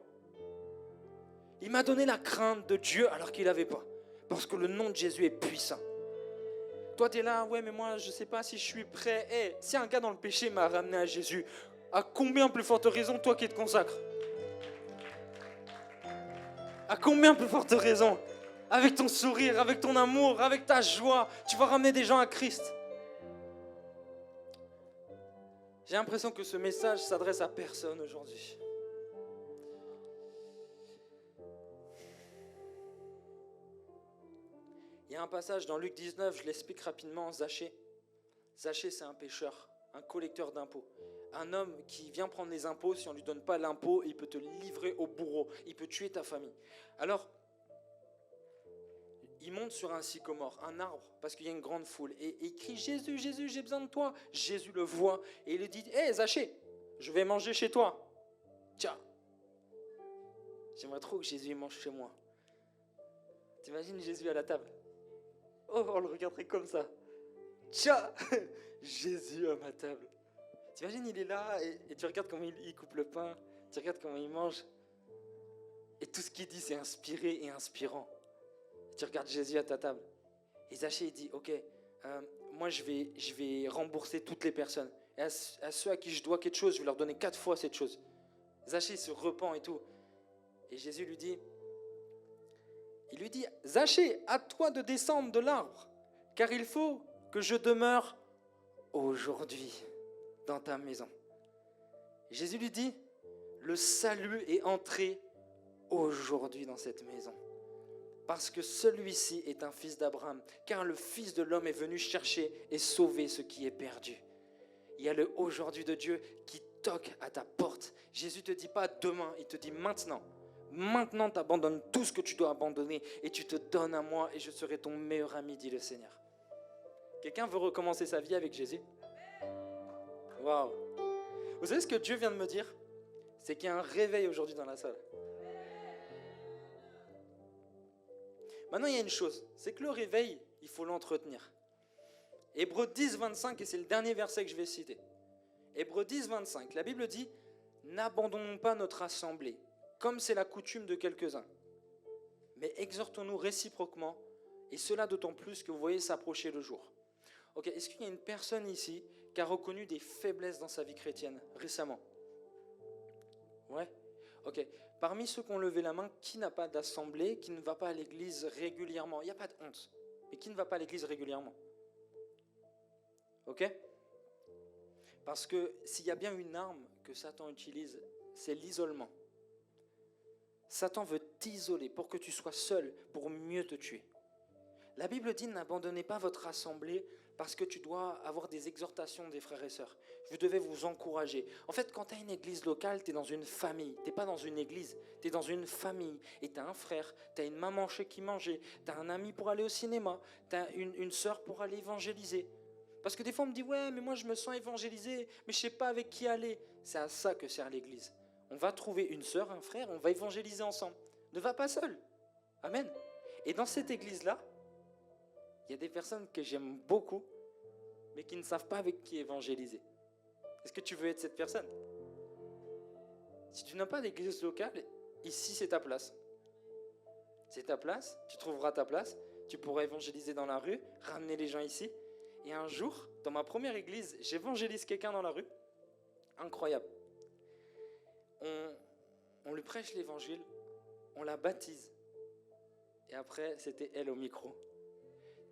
A: Il m'a donné la crainte de Dieu alors qu'il n'avait pas. Parce que le nom de Jésus est puissant. Toi, tu es là, ouais, mais moi, je ne sais pas si je suis prêt. Hey, si un gars dans le péché m'a ramené à Jésus, à combien plus forte raison, toi qui te consacres? À combien plus forte raison? Avec ton sourire, avec ton amour, avec ta joie, tu vas ramener des gens à Christ. J'ai l'impression que ce message s'adresse à personne aujourd'hui. Il y a un passage dans Luc 19, je l'explique rapidement, Zachée. Zachée, c'est un pécheur, un collecteur d'impôts. Un homme qui vient prendre les impôts, si on ne lui donne pas l'impôt, il peut te livrer au bourreau, il peut tuer ta famille. Alors, il monte sur un sycomore, un arbre, parce qu'il y a une grande foule. Et il crie, Jésus, Jésus, j'ai besoin de toi. Jésus le voit et il lui dit, hé Zachée, je vais manger chez toi. Tiens, j'aimerais trop que Jésus mange chez moi. T'imagines Jésus à la table? Oh, on le regarderait comme ça. Tiens, Jésus à ma table. T'imagines, il est là et tu regardes comment il coupe le pain, tu regardes comment il mange. Et tout ce qu'il dit, c'est inspiré et inspirant. Tu regardes Jésus à ta table. Et Zachée, il dit, ok, moi je vais rembourser toutes les personnes. Et à ceux à qui je dois quelque chose, je vais leur donner 4 fois cette chose. Zachée se repent et tout. Et Jésus lui dit, Zachée, à toi de descendre de l'arbre, car il faut que je demeure aujourd'hui dans ta maison. Et Jésus lui dit, le salut est entré aujourd'hui dans cette maison. Parce que celui-ci est un fils d'Abraham, car le Fils de l'homme est venu chercher et sauver ce qui est perdu. Il y a le aujourd'hui de Dieu qui toque à ta porte. Jésus ne te dit pas demain, il te dit maintenant. Maintenant, tu abandonnes tout ce que tu dois abandonner et tu te donnes à moi et je serai ton meilleur ami, dit le Seigneur. Quelqu'un veut recommencer sa vie avec Jésus? Waouh! Vous savez ce que Dieu vient de me dire? C'est qu'il y a un réveil aujourd'hui dans la salle. Maintenant, il y a une chose, c'est que le réveil, il faut l'entretenir. Hébreux 10, 25, et c'est le dernier verset que je vais citer. Hébreux 10, 25, la Bible dit « N'abandonnons pas notre assemblée, comme c'est la coutume de quelques-uns, mais exhortons-nous réciproquement, et cela d'autant plus que vous voyez s'approcher le jour. » Ok, est-ce qu'il y a une personne ici qui a reconnu des faiblesses dans sa vie chrétienne récemment? Ouais. Ok. Parmi ceux qui ont levé la main, qui n'a pas d'assemblée, qui ne va pas à l'église régulièrement? Il n'y a pas de honte, mais qui ne va pas à l'église régulièrement? Ok? Parce que s'il y a bien une arme que Satan utilise, c'est l'isolement. Satan veut t'isoler pour que tu sois seul, pour mieux te tuer. La Bible dit, n'abandonnez pas votre assemblée parce que tu dois avoir des exhortations des frères et sœurs. Vous devez vous encourager. En fait, quand tu as une église locale, tu es dans une famille. Tu n'es pas dans une église, tu es dans une famille. Et tu as un frère, tu as une maman chez qui manger, tu as un ami pour aller au cinéma, tu as une sœur pour aller évangéliser. Parce que des fois, on me dit, ouais, mais moi, je me sens évangélisé, mais je ne sais pas avec qui aller. C'est à ça que sert l'église. On va trouver une sœur, un frère, on va évangéliser ensemble. Ne va pas seul. Amen. Et dans cette église-là, il y a des personnes que j'aime beaucoup, mais qui ne savent pas avec qui évangéliser. Est-ce que tu veux être cette personne? Si tu n'as pas d'église locale, ici c'est ta place. C'est ta place, tu trouveras ta place, tu pourras évangéliser dans la rue, ramener les gens ici. Et un jour, dans ma première église, j'évangélise quelqu'un dans la rue. incroyable. On lui prêche l'évangile, on la baptise. Et après, c'était elle au micro.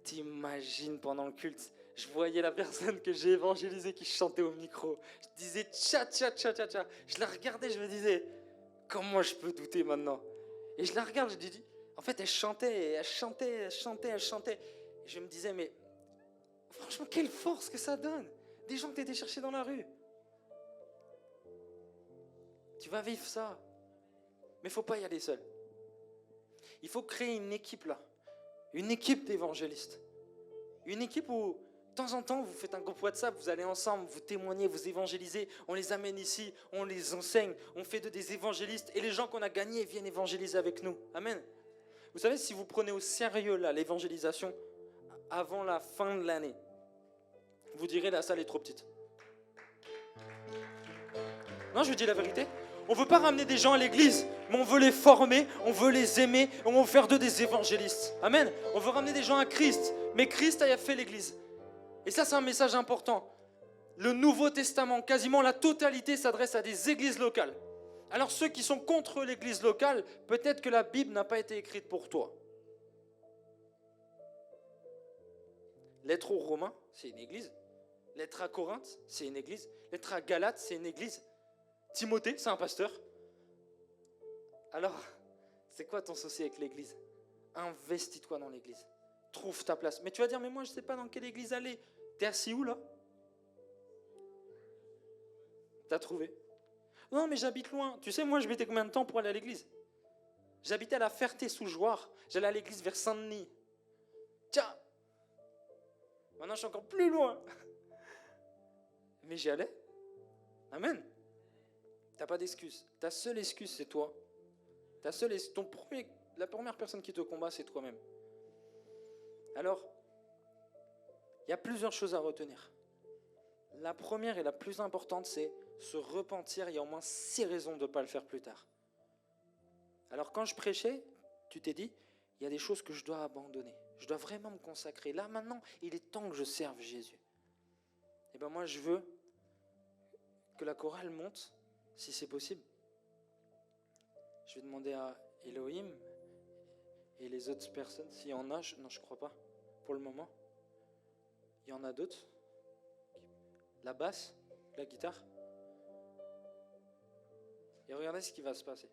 A: T'imagines pendant le culte, je voyais la personne que j'ai évangélisée qui chantait au micro. Je disais tcha tcha tcha tcha tcha. Je la regardais, je me disais, comment je peux douter maintenant? Et je la regarde, je dis, en fait, elle chantait. Et je me disais, mais franchement, quelle force que ça donne. Des gens que tu étais chercher dans la rue. Tu vas vivre ça. Mais il ne faut pas y aller seul. Il faut créer une équipe là. Une équipe d'évangélistes. Une équipe où, de temps en temps, vous faites un groupe WhatsApp, vous allez ensemble, vous témoignez, vous évangélisez, on les amène ici, on les enseigne, on fait d'eux des évangélistes et les gens qu'on a gagnés viennent évangéliser avec nous. Amen. Vous savez, si vous prenez au sérieux là l'évangélisation avant la fin de l'année, vous direz la salle est trop petite. Non, je vous dis la vérité. On ne veut pas ramener des gens à l'église, mais on veut les former, on veut les aimer, et on veut faire d'eux des évangélistes. Amen. On veut ramener des gens à Christ, mais Christ a fait l'église. Et ça, c'est un message important. Le Nouveau Testament, quasiment la totalité s'adresse à des églises locales. Alors ceux qui sont contre l'église locale, peut-être que la Bible n'a pas été écrite pour toi. Lettre aux Romains, c'est une église. Lettre à Corinthe, c'est une église. Lettre à Galates, c'est une église. Timothée, c'est un pasteur. Alors, c'est quoi ton souci avec l'église? Investis-toi dans l'église. Trouve ta place. Mais tu vas dire, mais moi, je ne sais pas dans quelle église aller. T'es assis où, là? T'as trouvé? Non, mais j'habite loin. Tu sais, moi, je mettais combien de temps pour aller à l'église? J'habitais à la Ferté-sous-Jouarre. J'allais à l'église vers Saint-Denis. Tiens! Maintenant, je suis encore plus loin. Mais j'y allais. Amen. T'as pas d'excuse. Ta seule excuse, c'est toi. La première personne qui te combat, c'est toi-même. Alors, il y a plusieurs choses à retenir. La première et la plus importante, c'est se repentir. Il y a au moins 6 raisons de ne pas le faire plus tard. Alors, quand je prêchais, tu t'es dit, il y a des choses que je dois abandonner. Je dois vraiment me consacrer. Là, maintenant, il est temps que je serve Jésus. Et bien moi, je veux que la chorale monte, si c'est possible. Je vais demander à Elohim et les autres personnes, s'il y en a, non, je ne crois pas, pour le moment. Il y en a d'autres. La basse, la guitare. Et regardez ce qui va se passer.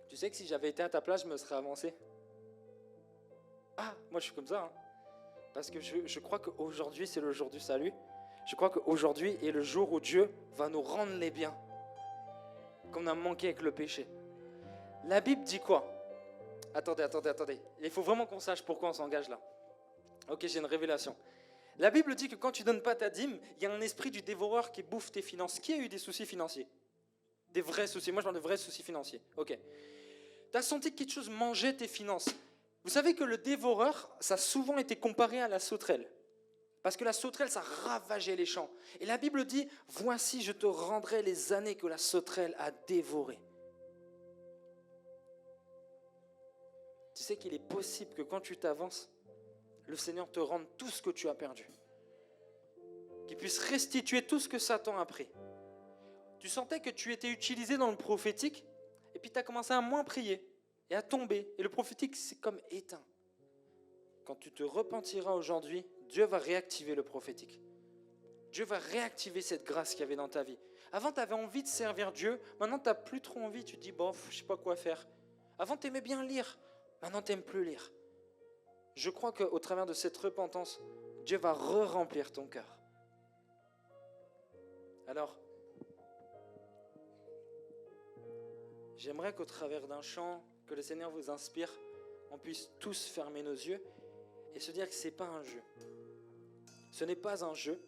A: Tu sais que si j'avais été à ta place, je me serais avancé. Ah, moi je suis comme ça. Parce que je crois qu'aujourd'hui, c'est le jour du salut. Je crois qu'aujourd'hui est le jour où Dieu va nous rendre les biens qu'on a manqué avec le péché. La Bible dit quoi? Attendez. Il faut vraiment qu'on sache pourquoi on s'engage là. Ok, j'ai une révélation. La Bible dit que quand tu ne donnes pas ta dîme, il y a un esprit du dévoreur qui bouffe tes finances. Qui a eu des soucis financiers? Des vrais soucis. Moi, je parle de vrais soucis financiers. Ok. Tu as senti que quelque chose mangeait tes finances. Vous savez que le dévoreur, ça a souvent été comparé à la sauterelle. Parce que la sauterelle, ça ravageait les champs. Et la Bible dit, voici, je te rendrai les années que la sauterelle a dévorées. Tu sais qu'il est possible que quand tu t'avances, le Seigneur te rende tout ce que tu as perdu. Qu'il puisse restituer tout ce que Satan a pris. Tu sentais que tu étais utilisé dans le prophétique, et puis tu as commencé à moins prier, et à tomber. Et le prophétique, c'est comme éteint. Quand tu te repentiras aujourd'hui, Dieu va réactiver le prophétique. Dieu va réactiver cette grâce qu'il y avait dans ta vie. Avant, tu avais envie de servir Dieu. Maintenant, tu n'as plus trop envie. Tu te dis, bof, je ne sais pas quoi faire. Avant, tu aimais bien lire. Maintenant, tu n'aimes plus lire. Je crois qu'au travers de cette repentance, Dieu va re-remplir ton cœur. Alors, j'aimerais qu'au travers d'un chant, que le Seigneur vous inspire, on puisse tous fermer nos yeux et se dire que ce n'est pas un jeu. Ce n'est pas un jeu.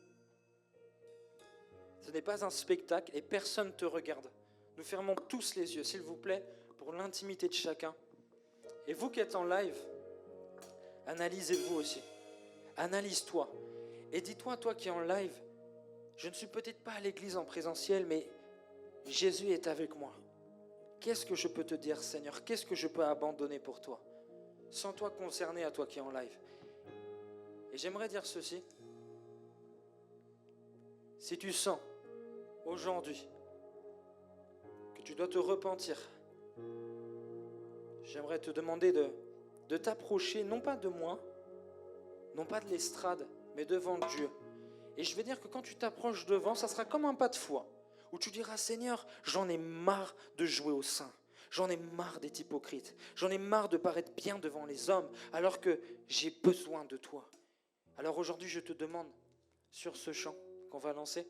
A: Ce n'est pas un spectacle et personne ne te regarde. Nous fermons tous les yeux, s'il vous plaît, pour l'intimité de chacun. Et vous qui êtes en live, analysez-vous aussi. Analyse-toi. Et dis-toi, toi qui es en live, je ne suis peut-être pas à l'église en présentiel, mais Jésus est avec moi. Qu'est-ce que je peux te dire, Seigneur? Qu'est-ce que je peux abandonner pour toi? Sens-toi concerné à toi qui es en live. Et j'aimerais dire ceci. Si tu sens aujourd'hui que tu dois te repentir, j'aimerais te demander de t'approcher, non pas de moi, non pas de l'estrade, mais devant Dieu. Et je vais dire que quand tu t'approches devant, ça sera comme un pas de foi, où tu diras, Seigneur, j'en ai marre de jouer au saint. J'en ai marre d'être hypocrite. J'en ai marre de paraître bien devant les hommes, alors que j'ai besoin de toi. Alors aujourd'hui, je te demande, sur ce chant qu'on va lancer,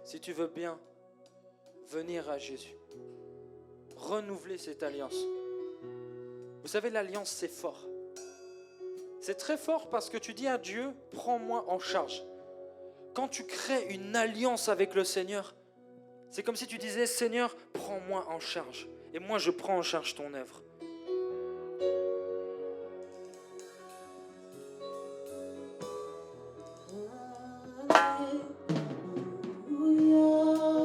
A: si tu veux bien venir à Jésus, renouveler cette alliance. Vous savez, l'alliance, c'est fort. C'est très fort parce que tu dis à Dieu, prends-moi en charge. Quand tu crées une alliance avec le Seigneur, c'est comme si tu disais, Seigneur, prends-moi en charge. Et moi, je prends en charge ton œuvre.